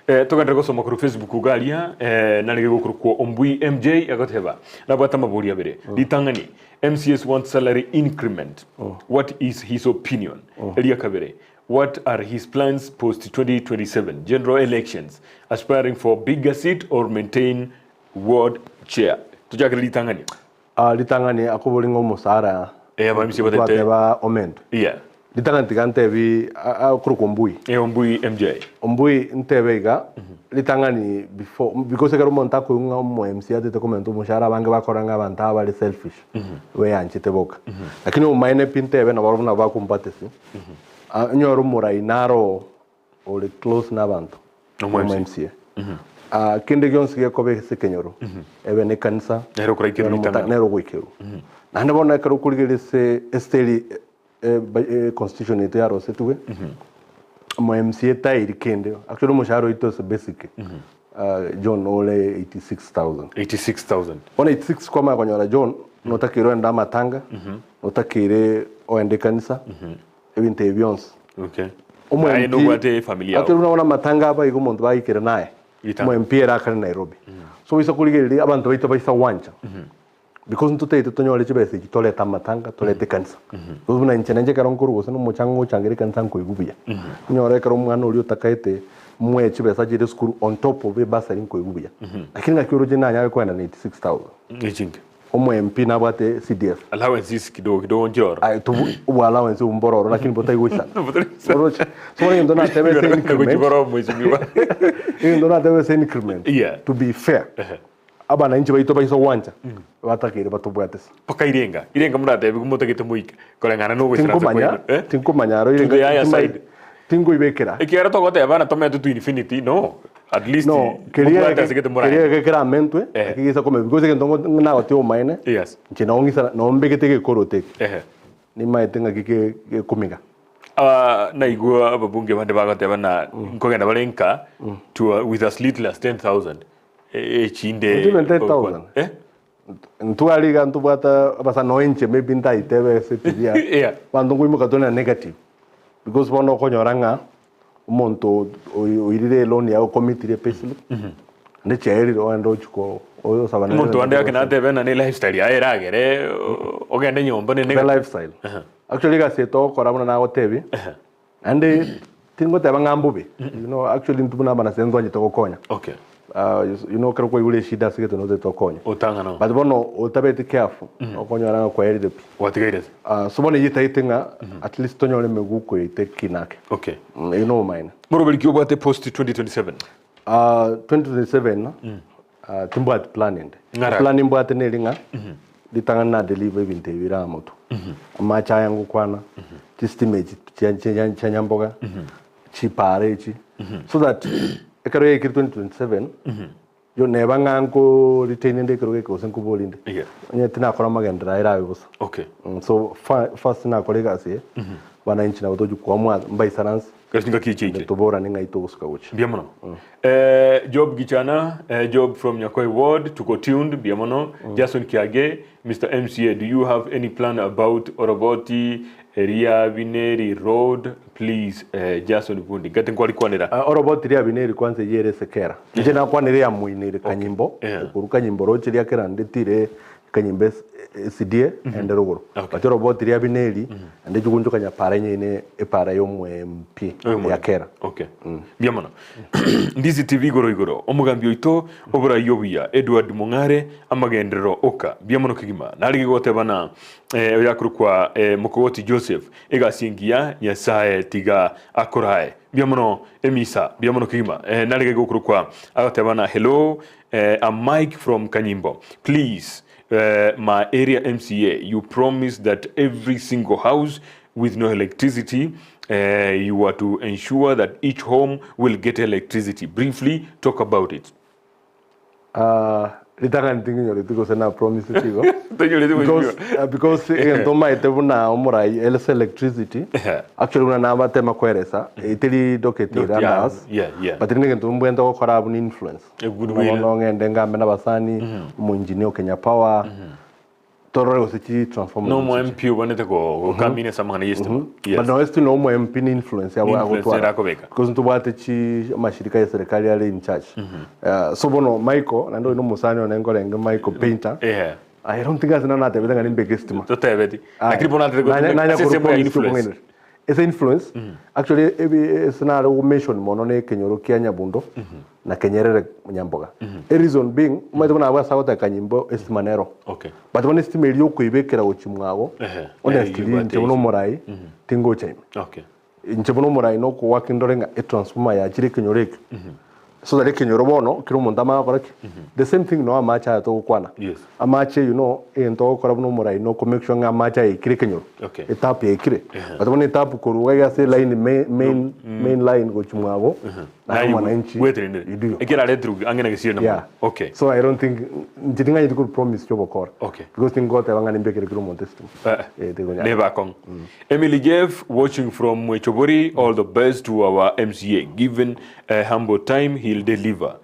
tugandira gusoma kuri Facebook ugalia nari gukuru ko Ombui MJ agoteba nabata maburi abere litangani MCS want salary increment what is his opinion Elia Kabere what are his plans post 2027 general elections aspiring for bigger seat or maintain ward chair tujakira litangani litangani akobolingo musara abamisi batete ba omendo litangani tigantebi akuru Ombui Ombui MJ Ombui ntebega litangani before because kero monta ko nga mo MC atete komento mushara bange bakoranga banta bali selfish we yanchite boka lakini umaine pintebe na baruna bakumpatesi nyoro murai naro ole close na bantu mo MC kinde gyonsi ko be sekenyoro ebe ne kanisa nero kuraikiru litangani nero kuikiru nande bona kero kurigirise esteli constitution yetu ya rose tuwe mo MCA tairi kende actually mushahara ito is basic John ole 86,000 ona 86 kwa makonyora John notakiro enda matanga notakire oende kanisa ebinte byons umwe no gwate familia actually unaona matanga aba iko muntu bayikira naye mo MP era kana Nairobi so bisa kuligiri abantu baita baisa wancha because ntutete tonyole chibese kitoleta matanga tolete kanisa because buna inchenje karonkuru gose no muchango changire kanisa nkoigubia nyore karo mwana uli utakaite mwe chibesa jire school on top of basari nkoigubia lakini ngakiro jina nyawe kwenda 86,000 ngichinge omwe MP na bate CDF allowances kidogo njoro ai to allowance umbororo lakini botai goisa so ndo na tebe se increment to be fair abana inchi baito baiso wanja batakire batubwatese paka irenga murate bigumutagite muike kolengana no gwithira tinkumanya ro irenga tingo ibekera ikiara togote abana tometo to infinity no at least no keria kera mentwe akigisa kome because ke ndongo na otio maine nchina ongisa no mbekete ke korote ni maitenga kike kumiga na igua ababunge bande bagote bana nkogenda balenka to with as little as 10,000 chinde 10,000 ntualiga ntubata basa noenche maybe ntaitebe sepidia bandu ngwimo katona negative because bono konyoranga umuntu oirire loan ya committee ya payslip nde chairi ondo chuko oyo sabana umuntu ande akina tebe na ni lifestyle ya eragere ogende nyomba ne lifestyle actually ga seto korabona na otebi ande tingo teba ngambubi you know actually ntubuna bana sendo nje tokokonya you know kero kwa yule shida sigeto no tokonya otanga no but bono otabete careful okonyora kwa eri depi watigaire so bono yitaitinga at least tonyole meguko itekinake you know mine morobeli kyobate post 2027 2027 timbwat planning bwate nelinga litanga na deliver binte bira moto amacha yangu kwana estimate chanyamboga chiparechi so that ekaro ye 2027 yo neba nganko retain inde kero ke osen kubolinde nyetina akora magendera ira bibusa so first na kolega sie bana inchi na botoju kwa mwa mbai salance kashinga kichiche tobora ninga itobuska uchi biamono job gichana job from Nyakoi ward to go tuned biamono Jason Kiage Mr. MCA do you have any plan about Orogoti area Bineri road please Jason Bundi gaten kwali kwanera Orogoti area Bineri kwanze yere sekera nje na kwanere ya muinire kanyimbo kuruka nyimbo roche ya kera ndetire kanyimbe sidie ende ruguru but robot ria bineli ande jugunjo kanya para nyine epara yomwe mp ya kera biamana Ndizi TV igoro omugambi oito obura yobuya Edward Mungare amagendero oka biamano kigima nari gigotebana yakurukwa Mokogoti Joseph egasingia Nyasaye tiga akorae biamano emisa biamano kigima nari gigokurukwa agotebana hello I'm Mike from Kanyimbo please my area MCA you promise that every single house with no electricity you are to ensure that each home will get electricity. Briefly talk about it. Litanga ntinginyo litiko sena promise tigo because toma etebuna omurai electricity actually una namba tema kweresa itili doketira ndas but ninge ntumbuenda gukora abu influence no ngende ngambe nabasani mu engineer Kenya Power torero sichi transform no mo MP ubonete ko kamine samana yesto but no esto no mo MP ni influence ya agutwara because ntubate chi mashirika ya serikali yale in charge so bono Michael na ndo musani onengolenge Michael painter I don't think as na tebeta ngani biggest ma totebeti lakini bona tete influence esa influence actually sina ro mention mono ne kenyoro kia Nyabundo na kenyerere Nyamboga a reason being umetebona aba sauta Kanyimbo estimanero but when estimate yo kuibekera ochimwago honestly ntibono morai tingo chaim ntibono morai no ko working dorenga e transformer ya chire kenyoreke so that kenyoro bono kiro mondama koraki the same thing no amacha to kwana amache you know ento kora bono morai no ko make sure nga amacha e kire kenyoro etap e kire but when etap ko ruga ya se line main line go chumwago na mwananchi ekira letru angena kisio na so I don't think ntitinga yitu ko promise chobo kora because tingo te wanga nimbekere kiro montestum never kong Emily Jeff watching from Mwechobori all the best to our MCA given a humble time he'll deliver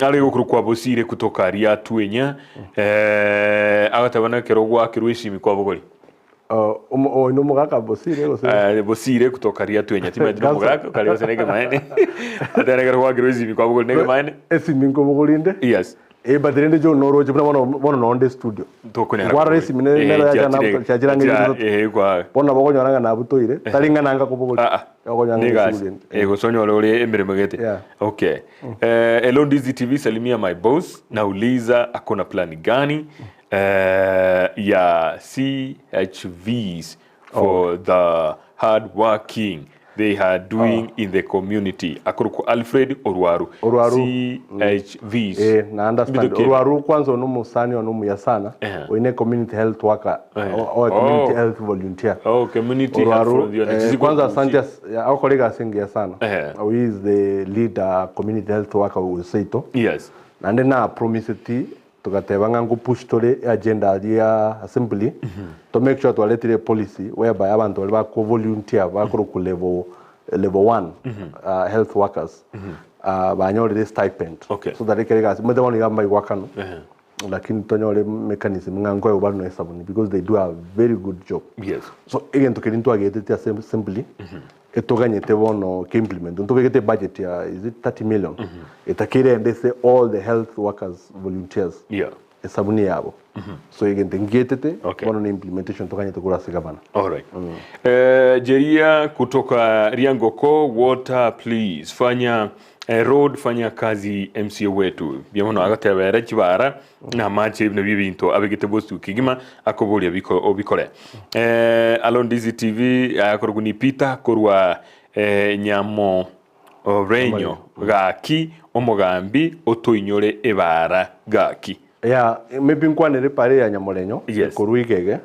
ali gukuru kwa Bosire kutoka ria tuenya agatabana kerogwa kirwishimi kwa bogori no mugaka Bosire kutoka ria tuenya tima no mugaka kali wasenege maene atana kerogwa kirwishimi kwa bogori nege maene esimi ngo bogorinde yes badrende jo no roje bono no onde studio toko ne kwa resi mine nera ya na chajirange kwa bona bogonyoranga na butoire talinga nanga ko bogori ogonyanga studio go sonyo lole emeremegete hello Ndizi TV salimia my boss nauliza akona plan gani ya CHVs for the hard working they are doing in the community akuruko Alfred Orwaru CHVs na understand Orwaru kwanza no musani no muyasana wine community health worker or community health volunteer community health volunteer kwanza asante au colleague asingia sana who is the lead community health worker Usaito na ndena promise ti tukatebanga ngo push tole agenda ya assembly to make sure to let the policy whereby abantu ba ko volunteer ba ko ku level 1 health workers ba the stipend so that they can guys mother one ga mai wakano lakini tonyole mechanism ngango yo bano esabuni because they do a very good job so again to kelinto agete assembly etoganye tebono ke implement nto begete budget ya is it 30 million etakire and they say all the health workers volunteers esabuni yabo so again tengetete bono implementation tokanye tukura sigabana Jeria kutoka Riangoko water please fanya road fanya kazi MCA wetu biamono agatebera kibara na mache na bibinto abegete bostu kigima akobolia obikore alon Ndizi TV akoruguni pita korwa nyamo renyo gaki omugambi otoinyore ebara gaki maybe nkwanere pare ya nyamolenyo kuruigege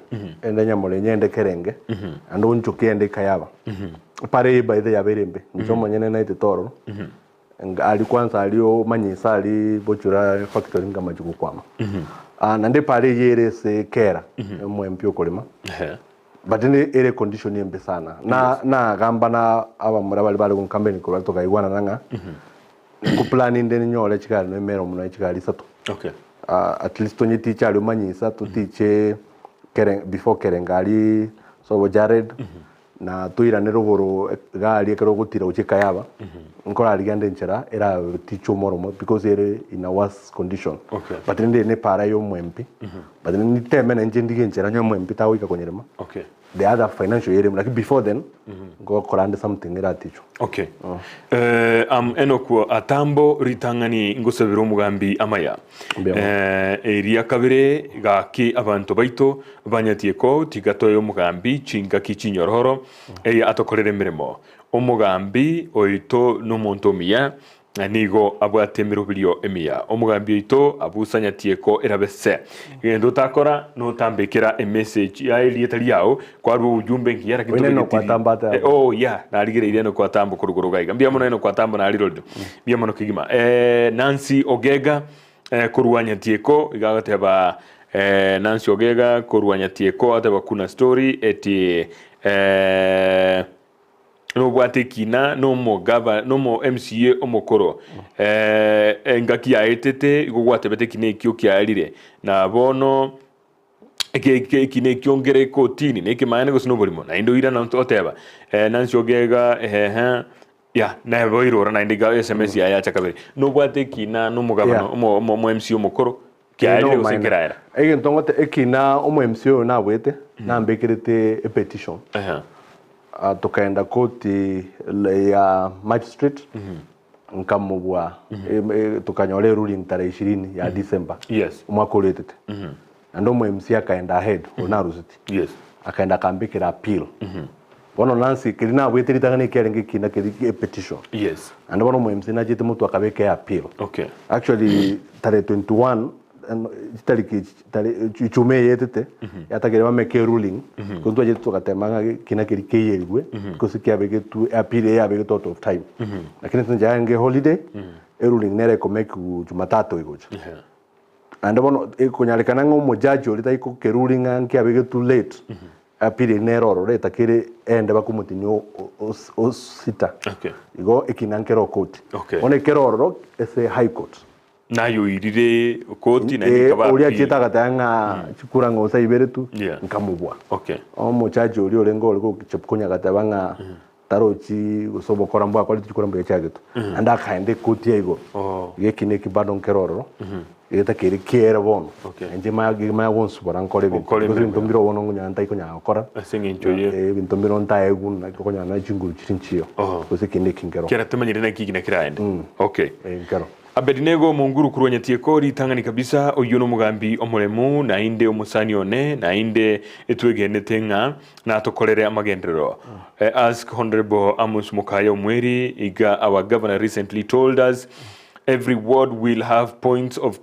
ende nyamolenyo ende kerenge ando nchuki ende kayaba pare by the yaberembe nchomo nyene na itoro ali kwanza alio manyisa ali bochura factory ngama jukukwama na nde pare yere se kera MP okolema but in ere condition yembe sana na gamba na aba murabali bali ku campaign ko toka iwana nanga ku plan inde nyole chikali no mero muno chikali sato at least tonye teacher ali manyisa to teach before kerengali so Jared na tuira ne rogoro gali ekero gutira uchika yaba nkora ligande nchera era ticho moromo because ere in a worse condition. Okay. But nende ne para yo mwempi. But ni teme na nje nchera nyo mwempi tawo ikakonyerema. Okay. The other financial area like before then go korande something era ticho. Okay. Enoko atambo ritangani ngosabiro mugambi amaya. Eria kabire gaki abantu baito banyatieko tigatoyo mugambi chinga kichinyororo atokorere mirimo. Omugambi oito n'omuntu miya nigo abwatemero bilio emiya omugambi oito abusa Nyatieko erabese ngendo takora no tambekera a message ya elietali yao kwa ujumbe ngiyara kintu naligereire no kwatambo kurugurugaiga mbia muno no kwatambo na alirodo mbia muno kigima Nancy Ogega kurwa Nyatieko igagateba Nancy Ogega kurwa Nyatieko ataba kuna story eti no bwate kina no mo gava no mo MCA omokoro ngaki ya etete igogwate bete kine kyo kyalire na bono kine kyongere kotini ne kemane go sinobolimo na indo ira na oteba Nancy Ogega ya na boirora na indiga SMS ya chakabere no bwate kina no mo gava mo MCA omokoro kyalire go sekeraira ntongote ekina omo MCA na bwete na mbekerete a petition tukaenda koti ya magistrate nkamubwa tukanyole ruling tarehe 20 ya December mwaka uletete ndo MC akaenda ahead onaruziti akaenda kambikira appeal bono Nancy kirina bwete litangane kyarenge kina kiri petition ando bono MC na jete mutu akabeke appeal actually tarehe 21 ichume yetete yatakere bameke ruling kuntu aje tukatemanga kina kiri keyerwe because kyabege tu appeal yabege tot of time lakini tunjange holiday ruling nere komeku Jumatatu igoja ando bono kunyalekana ngo judge olita iko ke ruling ankyabege too late appeal neroro leta kire ende bakumutinyo osita igo ekinankero court one keroro ese high court nayo irire koti na nikaba uri akita katanga chikura ngosa iberetu nkamubwa omuchaji uri olengo oliko kichepkonya katabanga tarochi usobokora mbwa kwali chikura mbwa chagetu anda kaende koti yigo yekine kibado nkeroro yeta kiri kiera bono nje ma wonsu borankole bintu mbiro bono ngunya ntai konya akora asingi nchoye bintu mbiro ntai egun na konya na chinguru chirinchio kose kinde kingero kera temanyire na kigina kiraende nkero Abedinego munguru kurwa Nyatieko ritangani kabisa oyuno mugambi omulemu na inde omusani one na inde etwegenete nga na atokorere amagendero. Ask Honorable Amos Mokaya Omweri iga our governor recently told us every ward will have points of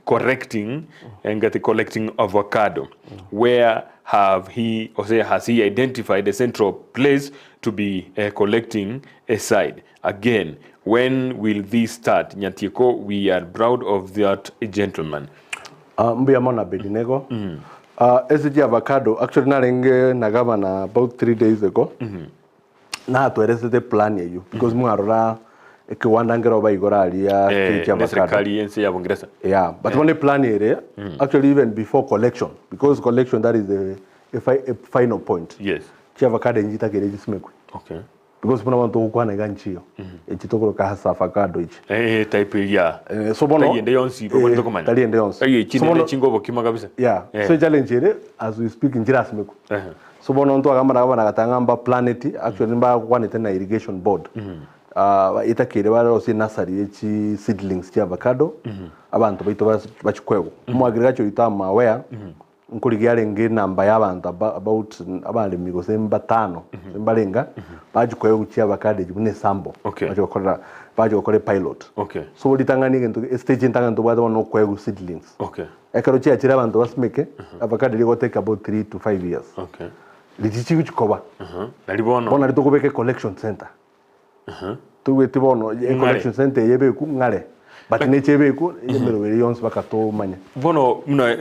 correcting and get collecting avocado. Where has he identified a central place to be collecting a side? Again, when will this start? Nyatieko, we are proud of that gentleman. Mbia mona Abedinego. SG avocado, actually narenge na governor about 3 days ago. Na atuerese the plan you because mwarora Ekeuumbu ngero baigora alia kiti avocado. Yeah, but when the plan area actually even before collection because collection that is a final point. Yes. Chi avocado njita kere jisimekwe. Because puna wantu ukwana ganchio echitokoro ka hasa avocado ichi type ya so bono taliende yonsi bono komanya taliende yonsi chine chingobo kima kabisa so challenge ere as we speak njira simeku so bono ntu akamara kabana katangamba planet actually mba kwanete na irrigation board itakire bari osi nursery echi seedlings cha avocado abantu baito bachikwego mu agriculture itama aware nkurigiare nge namba y'abantu about abale migo semba 5 sembalenga bajikwego uchi avocado jibune sambo bajokora pilot so litangani ngento stage ntanga ndo bado no kwego seedlings ekaro chi achira abantu basimeke avocado ligo take about 3 to 5 years litichi kuchikoba nalibono bona litokobeke collection center tuwete bono collection center yebe ku ngale but nechebe ku yemero yons bakato manya bono muna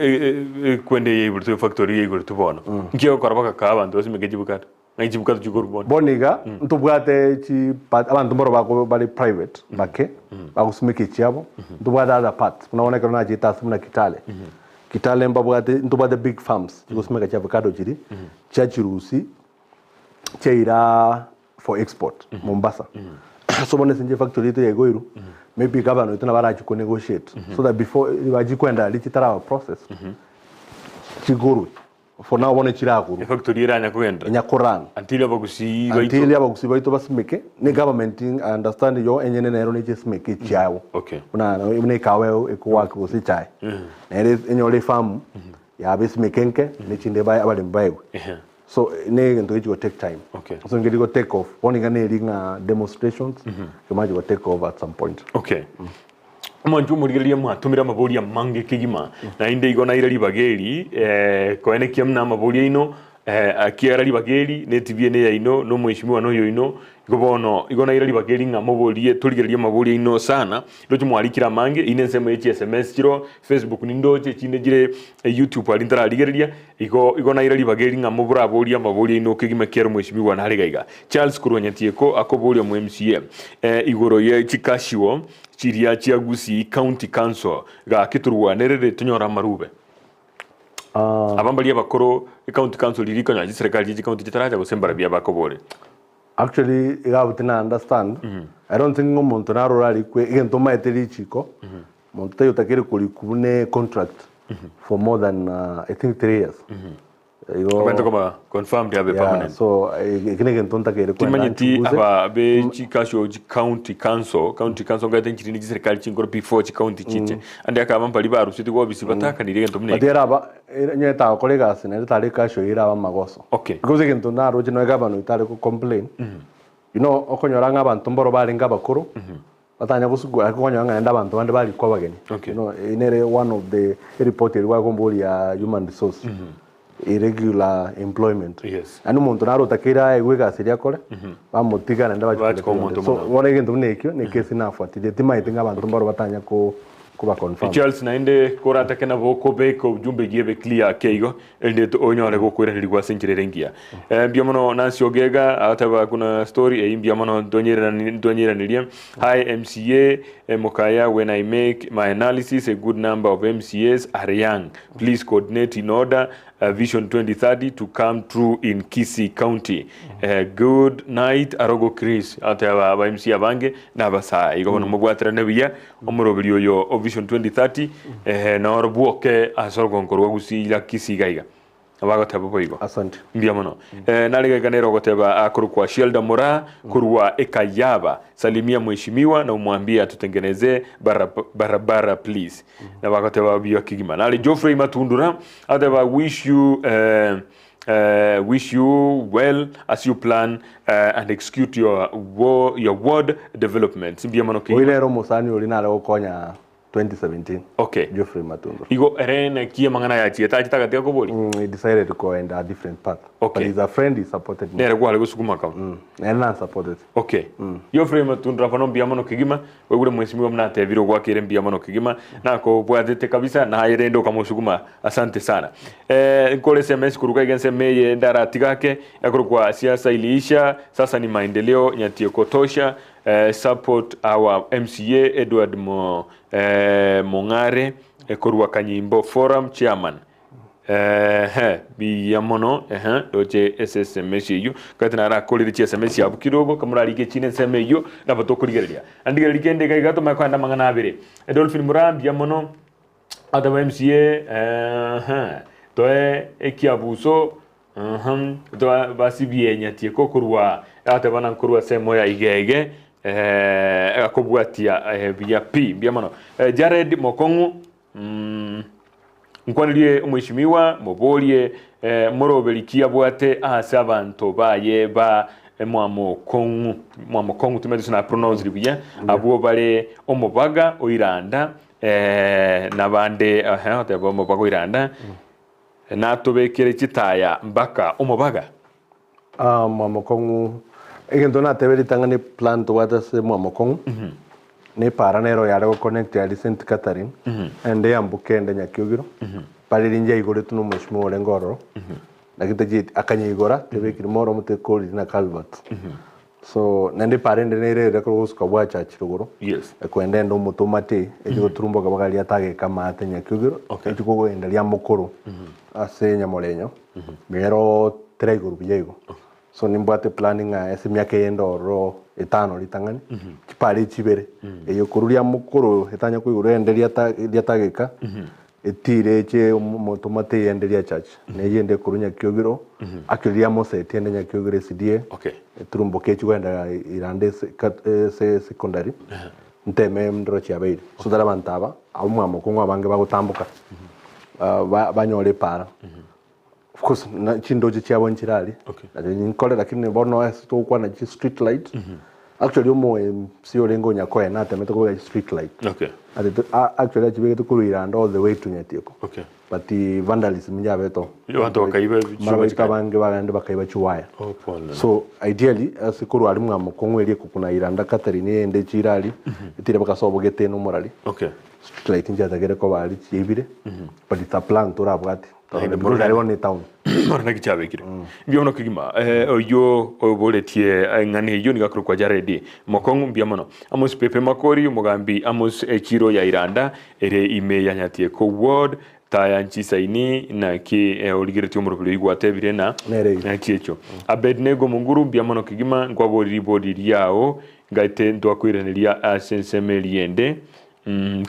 kwende yebur to factory yebur to bono ngiyo korabaka ka abantu basimeke jibukata najibukata jugor bono boniga ntubwate chi abantu mboro bako bali private bake bakusimeke chiabo ntubwate other part unaona kana jita simuna kitale mbabwate ntubwate big farms kusimeka cha avocado chiri cha chirusi chaira for export Mombasa so bone sinje factory to yegoiru maybe governor ituna barachi ko negotiate so that before baji kwenda lichitara process chiguru for now bone chiraguru factory iranya kwenda nyakurana until abagusi baito basmeke ni government understand yo enyene nero ni chismeke chao okay una kawe ekuwaka kusi chai nere enyole farm ya bismekenke ni chinde bai abali mbai so ne ngento ichi go take time so ngeli go take off one ngane linga demonstrations kemaji go take off at some point Mwanju murigeria mwatumira maboria mange kigima na inde igona irari bageri koene kiamna maboria ino akiarari bageri ne TV ne ya ino no mwishimiwa no yo ino gobono igona irari bageri nga maborie turigeria maboria ino sana rocho mwarikira mange ine nsemo echi SMS kiro Facebook nindoje chinde jire YouTube ali ndara rigeria igona irari bageri nga mubura boria maboria ino kigima kero mwishimiwa na harigaiga Charles Nyatieko akoboria mu MCA igoro ye chikashiwo chiria chia Gusii County Council ga kiturwa nerere tunyora marube abambali abakoro county council liriko nya serikali ji county taraja gusembara bya bakobore actually igabutina understand I don't think umuntu narorari kwe igento maeteri chiko umuntu tayo takere kulikubune contract for more than I think 3 years Kwento kama confirmed ya be permanent so ikine ntonta kere kwa timanyiti aba be chikasho county council ngate nchini serikali chingoro before chi county chiche andi akaba mpali baru siti go bisi bataka ni rento mne atera ba nyeta kolega sina tare kasho ira ba magoso because ikento na roje no gaba no itare ko complain you know okonyoranga abantu mboro bali ngaba kuru batanya gusugu akonyanga enda abantu bande bali kwa bageni you know inere one of the reported wa gomboli ya human resource irregular employment anu muntu naro takira egwega seria kore bamutigana ndabaje so wone gento nekyo ne kesi nafuatilie timaitinga abantu mbaro batanya ko kuba confirm Charles nainde kora takena boko beko jumbe giebe clear keigo ende to onyore go kwera ligwa senchirengia biomono nansi ogega ataba kuna story biomono donyera nilia hi MCA Mokaya, when I make my analysis a good number of MCAs are young. Please coordinate in order Vision 2030 to come true in Kisii County. Good night Arogo Chris ataba ba MCA bange nabasa igobono mugwatira nebiya omurobiri yo Vision 2030 na orbuoke asorgo nkorwa Gusii ya Kisii gaiga abagoteba boigo asante mbiamono nalige ganero goteba akuru kwa Shielda Mora kurwa Ekayaba salimia mheshimiwa na umwambie atutengeneze barabara please na bagoteba biyo kigima nali Geoffrey Matundura ateba wish you well as you plan and execute your ward development mbiamono kigima oilero musani olinale okonya 2017 Geoffrey Matundura igo erene kie mangana ya chieta chitaka teko kuboli he decided to go in a different path but he's a friend, he supported me nere kwa lego sukuma ka and not supported Geoffrey Matundura pano mbiamono kigima wegure mwesimiwa mnate biro kwa kire mbiamono kigima nako bwadete kabisa na yerendo kama sukuma asante sana nkole SMS kuruka igense meye ndara tigake yakuru kwa siasa iliisha sasa ni maendeleo Nyatieko tosha support our MCA Edward Mongare Korwa Kanyimbo Forum Chairman biyamono doje SSMS yu katina ra koliri chi SMS yabu kidogo kamurali ke chine seme yu na bato kurigeria andiga likende kai gato makwanda mangana abire Dolphin Murambi yamono ataba MCA ekiabuso to basibie Nyatieko kurwa ataba nan kurwa semo ya igege akobwatia bya P biamano Jared Mokongu nkwaniriye umwishimiwa mobolie morobelikia bwate asa abantu baye ba mwamokongu tumedu na pronounce libya abo bale omubaga oiranda nabande atabo omubaga oiranda natobekere kitaya mbaka omubaga mwamokongu egento na tebeli tangane plan to wata se mwamokongu ne paranero yare go connect ya St Catherine ende ambukende Nyakiogiro palirinja igore tuno mweshimo olengoro nakitaje akanyigora tebekiri moro mutekoli na Calvert so nende parende nere rekoro uska bwa church ruguru ekwende ndo mutomate ejo turumbo kabagali atage kama ate Nyakiogiro ejo go enda lya mukuru ase Nyamolenyo mero treguru biyego so nimbwate planning ese myaka yendo ro etano litangani kipari chibere eyo kurulia mukuru etanya kuiguru enderia tagika etire che motomate enderia church ne yende kurunya kyogiro akilia mose etiende nya kyogire sidie turumbo kechi wenda irande se secondary nteme ndro chiabeire so dara bantaba amwe amukungwa bange bagutambuka banyole para of course na chindoje chiabo nchirali nkole lakini bono to kwa na street light actually sio lengo nyakoya na temete kwa street light actually achibe to kuruira and all the way to Nyatieko but the vandalism njabeto watu wakaiba bichuma bange bagande bakaiba chiwaya so ideally asikuru ali mwamo kongwerie kukuna iranda Catherine ende chirali itire bakasobo gete no morali street light njatagere ko bali chibire but it's a plan to rabwati ndari one town marana kichabekire mbia muno kigima oyo oboletie ngani hiyo nigakuru kwa jaredi mokongu mbia muno amos pepe makori mugambi amos echiro ya iranda ere ime ya Nyatieko ward taya nchisaini na ki oligireti omurubiro igwatebire na kiecho abednego munguru mbia muno kigima ngwabori bodi yao ngaite ndwakwireneria asensemeliende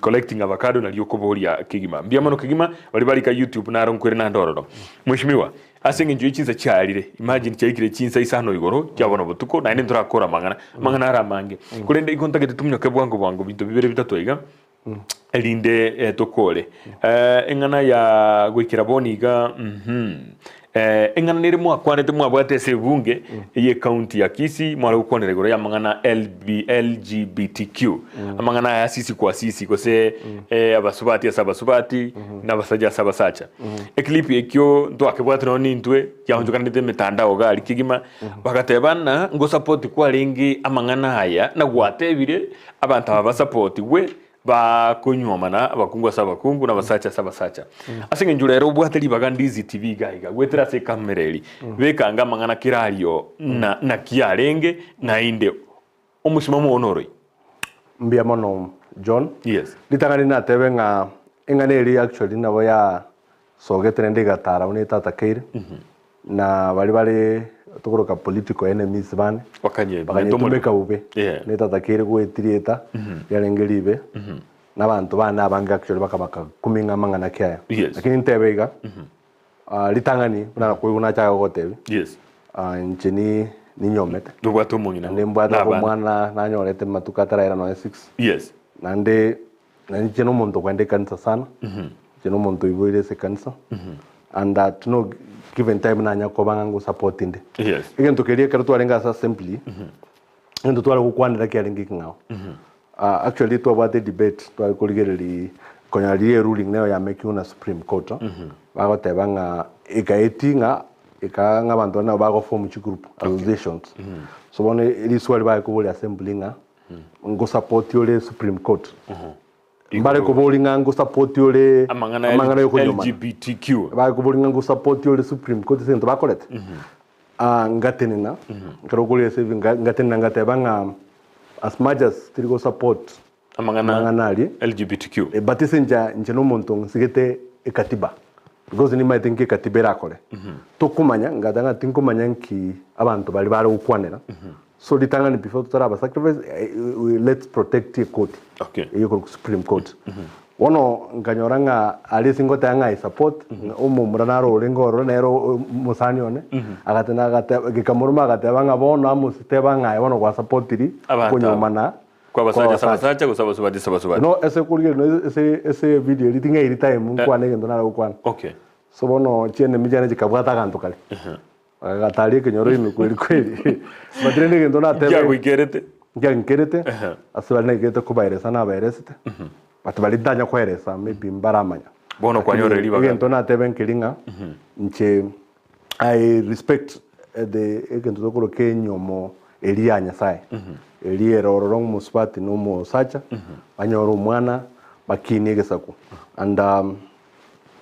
collecting avocado na lyokoboria kigima mbia mano kigima bali ka YouTube na ronkwere na ndororo mwishimiwa asenge njuye chinsa cyarire imagine cyayikire chinsa isano igoro cyabona butuko na ine turakora mangana aramange kurende ikontakete tumnyoke bwango bintu bibere bitatoiga elinde tokole engana ya gwikira boniga engana nire mwakwanete mwabwate sebunge ye county ya Kisii mwala ukonere goro ya mangana LGBTQ amangana ya sisi kwa sisi kose abasubati asabasubati nabasaja asabasacha eklipi ekyo ndo akebwate no nintwe yahonjukana ndete metandao gali kigima bakatebana ngo support kwa lengi amangana haya na gwatebire abantu abasupport we ba kunywamana abakungwa sabakungu na basacha sabasacha asenge njulero ubwateli baga Ndizi TV gaiga gwetera se kamereli bekanga mangana kirario na kiarenge na inde omusimamo onoro mbia mono John yes litangani na tebenga enganeli actually nabo ya sogetere ndigatara unetata keire na bali tukuruka political enemies bane wakanye tumeka ube netata keire gwetirieta yarengelibe n'abantu bana abanga actually bakabaka kuminga mangana kya lakini ntebega litangani bana kwiguna cha gotebe nchini ni nyomete ndubwato munyina ndembwata ko mwana nanyorete matukatara era no 6 nande nanjeno muntu kwende kanisa sana jeno muntu iboire se kanisa and that no given time na nyako bangangu support inde igento kerie kero twarenga sa simply ndo twala kukwandira kyarengi ngao actually to about the debate to kuligereri konyalie ruling nayo ya make una Supreme Court bagotebanga ikaetinga ikanga bantu na bago form group associations so bone iliswali ba ko boli assembly nga ngo support yole Supreme Court mbale ko boli nga ngo support yole amangana yo LGBTQ ba ko boli nga ngo support yole Supreme Court sento bakolete ngatenena ngaro kole se ngatenena ngatebanga as much as trigo support amangana LGBTQ but isenja no muntu sigete ekatiba because ni might think katibera kole to kumanya ngadanga tinkumanya nki abantu bali bari ukwanera so litangani before tutaraba sacrifice let's protect the court iyo Supreme Court wono nganyoranga ali singota nga support umumranaro lengoro nero musani one agatena gikamuruma agatebanga bona musitebanga wono kwa supportiri kunyomana kwa basaja sabasacha kusabasubati no ese kurige no ese video litinga iri time nkwane ngendo nara ukwana so bono chiene mijana jikabwata kantu kale agatali kenyoro imikweli kweli badrende ngendo na tebe ya ngerete asubana ngete kubairesa na bairesete batubali danya kweresa maybe mbaramanya bono kwa nyore liba ngento na tebe nkilinga nche I respect the ngento dokoro kenyomo elianya sai eliero rorong muspati no mo sacha banyoro mwana bakini gesaku and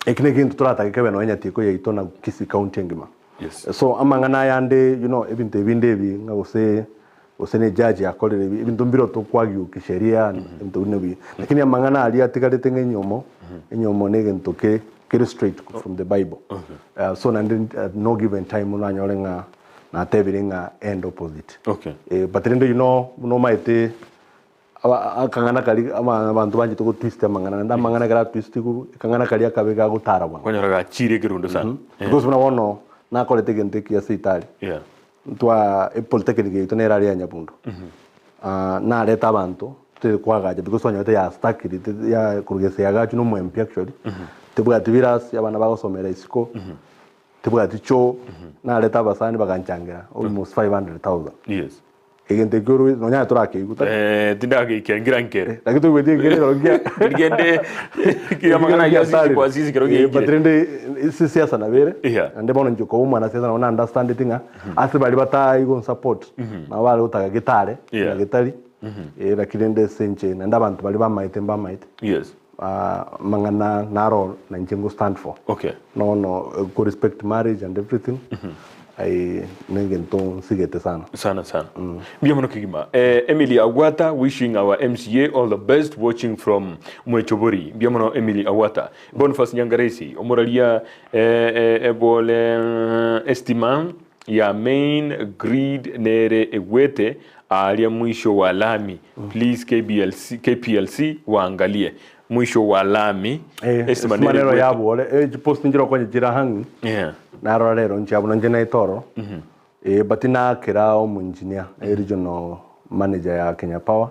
ekine tutrata ke beno Nyatieko ya itona Kisii county ngima so amangana yande you know ebinte bindebi ngose osene judge akolere ibintu mbiro to kwagyu kisheria into nebi lakini amangana ali atikalete ngenyomo enyomo negento ke straight from the Bible so and no given time unanyolenga na tebiringa end opposite. Okay. But then you know no maite akangana kali ama abantu banje to twist amangana nda mangana gara twist ku kangana kali akabega gutara bwana. Konyoraga chire kirundo sana. Because unaona na kolete gente kia sitali. Yeah. Twa polytechnic yetu ne rari Nyabundo. Na leta abantu te kwagaje because wanyote ya stack ya kurugese ya gachu no mwempi actually. Tebuga tiviras yabana bagosomera isiko. Tebuga ticho na leta basani baganchangira almost 500,000. Yes. Egente guru no nya turake iguta tindage kengira nkere lakini tu wedi ngere rogia ngende kira magana yasi kwa sisi kirogia patrende siasa na bere ande bono njoko umwana siasa na understand tinga ase bali bata igo support na wale utaka gitare gitari lakini nde senche na ndabantu bali bamaite yes mangana naro na njengo stand for okay no go respect marriage and everything I nengenton sigete sana. Biamono kigima. Emily Awata wishing our MCA all the best watching from Mwechobori. Biamono Emily Awata. Boniface Nyangaresi. Omoralia ebole estimam ya main grid nere egwete alia mwisho wa lami. Please KPLC waangalie. Mwisho wa lami manero yabo ole post njiro kwenye jirahangi naro lero nchabu njena itoro batina kira omu engineer regional manager ya Kenya Power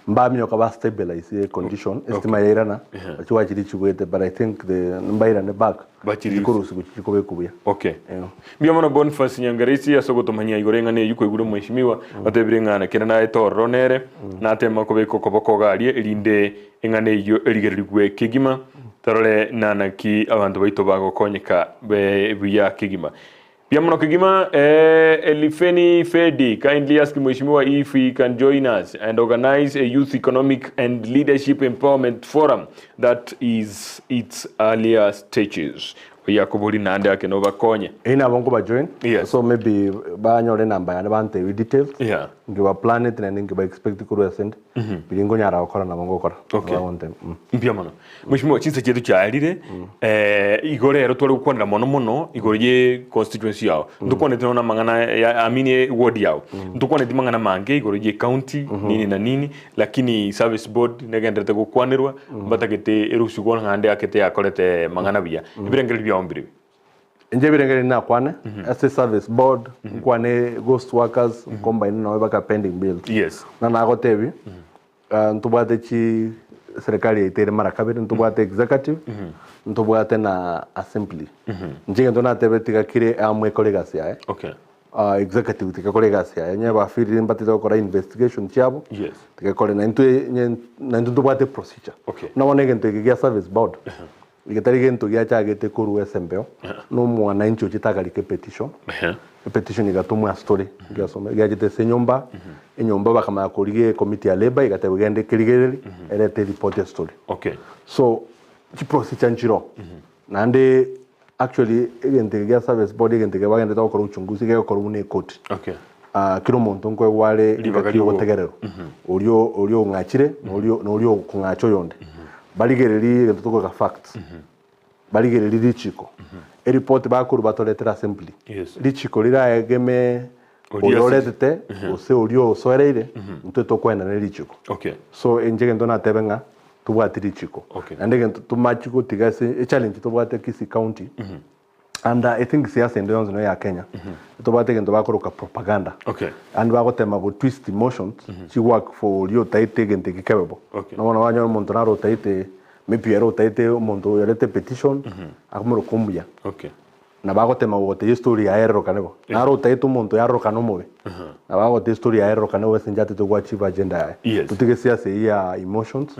mbami okaba stabilize condition estima yairana achiwa chiri chigwete but I think the mbaira ne back kurusi kuchikobe kubuya okay biamono Boniface Nyangarisi asogotomanya igorenga ne yuko igure mweshimiwa batebirenga na kira na itoro nere na tema kobeko koboko galie elinde engane iyo erigerigwe kigima tarole nanaki abantu baito bagokonyeka buya kigima biamono kigima Elifeni Fedi kindly ask mweshimiwa if he can join us and organize a youth economic and leadership empowerment forum that is its earlier stages yakubuli nande akenova konye ina bongo ba join so maybe ba nyore namba ya bante with details ngiba planet na ngiba expect ku send bilingo nyara okora na bongo okora okay mpiamano mwishimo chinse chetu cyarire igorero twari gukondera mono igorye constituency yao ndukone tino mangana ya amini ward yao ndukone timangana mange igorye county nini na nini lakini service board negendete gukwanirwa batakete erusugo ngande akete akorete mangana biya ibirengeri byombiri nje birengeri na kwane as a service board kwane ghost workers combine na webaka pending bills yes na nagotebi ntubate chi serikali itere mara kabiri ntubate executive ntubate na assembly nje ndo na tebetika kire amwe kolegasi ya okay executive tika kolegasi ya nye ba fili mbatito kora investigation chabo yes tika kore na ntu ntubate procedure okay na wonege ntege service board igetari gento gya cyagete kuru SMBO no mwana incho kitagalike petition petition igatumwa story ngasome gajete senyomba enyomba bakama yakorige committee ya labor igatebugende kirigereri elete report story okay so ki procedure njiro nande actually igente gya service body igente bagende ta okora uchunguzi ge okora une court okay kiro muntu nkwe wale libakari gotegerero olio ngachire olio kungacho yonde baligereri gento tuko ka facts baligereri lichiko report bakuru batoletera assembly lichiko lira egeme olorete ose olio soereire nteto kwenda ne lichiko okay so enjege ndona tebenga tubwati lichiko andege tumachiko tigase challenge tubwate Kisii county and I think siasa ndio nzo ya Kenya tubwate gendo bakoroka propaganda and bagotema bo twist emotions chi work for olio taite gente kikebebo no wana wanyo muntu naro taite mepiero taite muntu yarete petition akumuro kumbuya na bagotema bote history ya erro kanebo naro taite muntu yarro kanomobe na bagote history ya erro kanebo senjate to achieve agenda ya tutige siasa ya emotions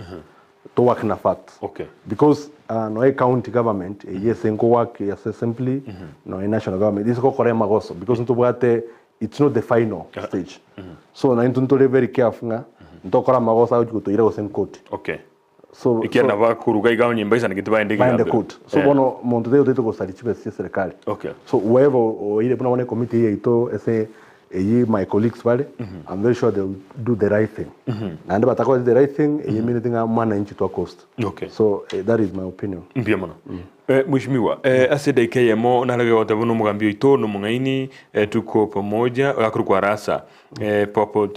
to work na facts because no a county government yes enko work yes simply no a national government this ko kore magoso because ntubwate it's not the final stage so na ntule very careful nga ntokora magoso au kutoira go court so ikiana bakuruga igawanye mbaisa ngitiba ndege court so bono muntu de uteto go salichibe serikali so whoever ile buna one committee yeito ese my colleagues wale I'm very sure they'll do the right thing and batako the right thing meaning mwana inchi to cost so that is my opinion mbiamana Mheshimiwa, asida ikeyemo na lege wote vuno mugambi ito no mungaini tuko pamoja akuru kwa rasa popo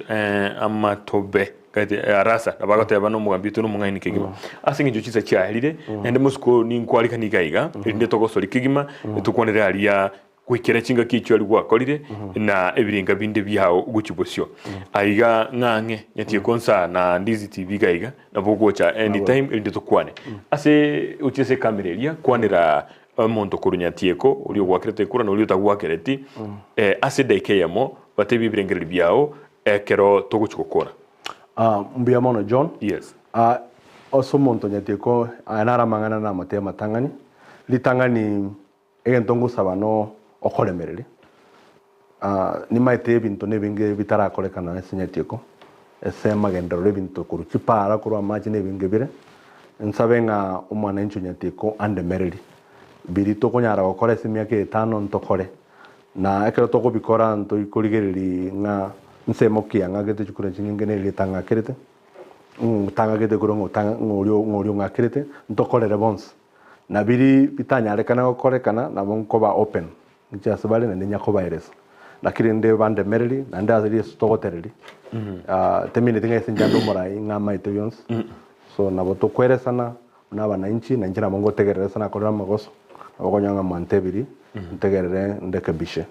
amatobe kati rasa abagote bano mugambi ito no mungaini kigima asinge njochisa cyahirire ende musko ni nkwalika nigaiga inde togosori kigima tukonere alia kwikira chinga kicho ali gwakorire na ebiringa binde byao guchibosyo aiga ngange Nyatieko na Ndizi TV gaiga na bogocha anytime inde tukwane ase uchese kamereria kwanira monto kuru Nyatieko uri gwakirete kura no uri utagwakereti ase daikeyamo batebi birengeri byao kero toguchukora mbia mono John. Yes. Also monto Nyatieko anara mangana na matema tangani litangani egentongo sabano okolemerere ni maite bintu nebinge bitarakorekana na Nyatieko ese magendero bintu kurukipara kurwa maji nebinge bire nsabenga umwana inchu Nyatieko andemereri biri to konyara gukora semyaka 5 ntokore na ekero to kubikora nto ikurigereri nga nsemokia ngagete chukura chinge ne litanga kerete tanga gete kurongo tanga ngorio ngakirete ntokorere bons na biri bitanyarekana gukorekana na bonkoba open ncha sabale na nya kobairesa lakini nde bande merili na nda azali stogoterili temine tinga sinjando morai ngama itoyons so na boto kweresana na bana inchi na njira mongo tegeresa na korama magoso abakonyanga mantebiri ntegerere ndekebishe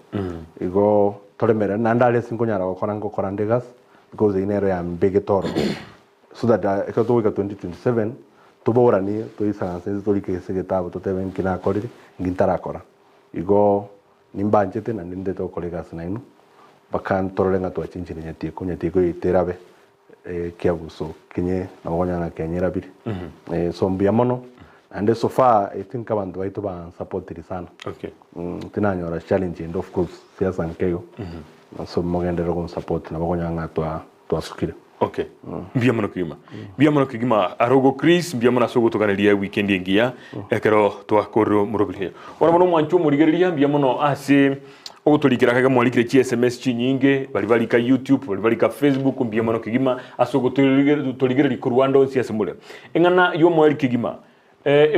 igo tolemere na ndale sinkonyara gukora ngokora ndegas because inero ya mbege toro so that ekato wika 2027 tuborani toisanse torike segetabo toteben kina koriri ngintarakora igo nimbanjete na ninde to kolegas nainu bakan torolenga to chinchini Nyatieko iterabe kiabuso kinye na bagonyanga kenyera biri so mbia mono and so far I think abantu baito ba support sana. Okay. Tinanyora challenge and of course Siasa nkeyo so mogendero kon support na bagonyanga to asukire. Okay. Mbia mono kigima arogo Chris mbia mono sogo tokanelia weekend yengia ekero twakoro murobire. Ora mono mwanchu murigereria mbia mono ase oguturikira kaga mwalikire chi SMS chinyinge bali ka YouTube bali ka Facebook mbia mono kigima asogo turigereri ku Rwanda onsi asemule. Engana yo mwali kigima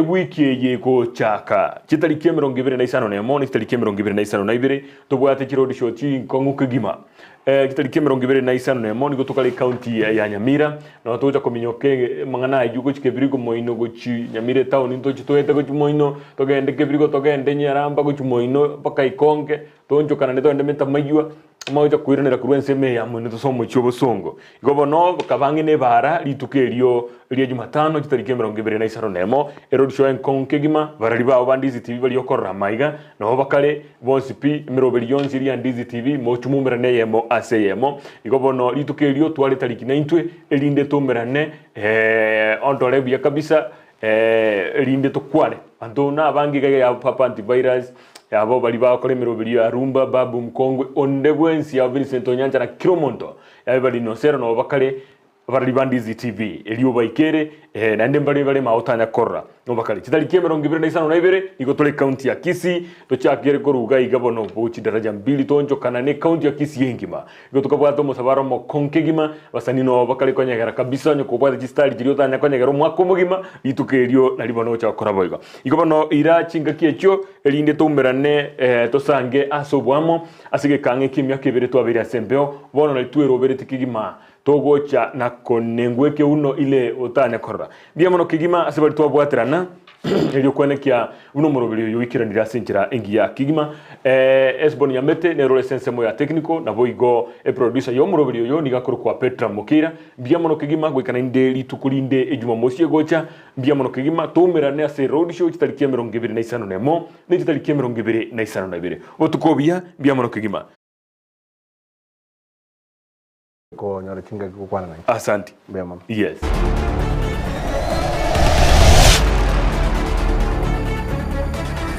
wiki yego chaka chitariki 25 na moni chitariki 25 na ibere tobwate kirodi shoti kongu kigima chitariki 25 na moni gotokale county ya Nyamira na toja kominyoke mangana yugo chikebirigo moino gochi Nyamira town into chitoeta gochi moino togende kebirigo togende nyaramba gochi moino paka ikonge tonjo kana neto ndemeta mayua mauja kuiranira kurwenseme ya mwene to somo chobo songo gobono kabange ne bara litukerio lia Jumatano chitariki 25 nemo erodi show en konkegima baraliba Ndizi TV bali okora maiga no bakale bonsipi mirobeli yonzi lia Ndizi TV mochumumera ne yemo aseyemo gobono litukerio twale tariki 9 elinde tomerane ondole bya kabisa elinde to kwale andona abangi ya papa antivirus abo bali bakore mirobeli ya rumba babu mkongwe ondebwensi ya Vincent Onyanja na Kiromonto bali no sero no bakale bali Ndizi TV elio baikere na ndembali bali maotanya korra no bakale chitariki 25 na ibere iko tole county ya Kisii to chakere koruga igabono bochi daraja 2 tonjo kana ne county ya Kisii yengima iko tukabwato musabaro mo konkegima basanino bakale konyagera kabisa nyoko bwate chistari jiriotanya konyagera mwako mugima itukerio na libono cha kora boiga iko bono ira chinga kiecho elinde tumerane tosange asobwamo asige kange kimya kibere twabiri asembeo bono na tuero bere tikigima togocha na konengweke uno ile otane korra bia mono kigima asebali twabwaterana elio kwenekia uno morobeli yo ikiranira senchira engia kigima esbon yamete ne role sense mo ya technical na boigo producer yo morobeli yo nigakuru kwa Petra Mokira bia mono kigima gwekana inde litukulinde ejuma mosie gocha bia mono kigima tomerane ase road show chitariki 25 nemo ne chitariki 25 otukobia bia mono kigima ko nyara chinga ko kwana. Asante. Bema. Yes.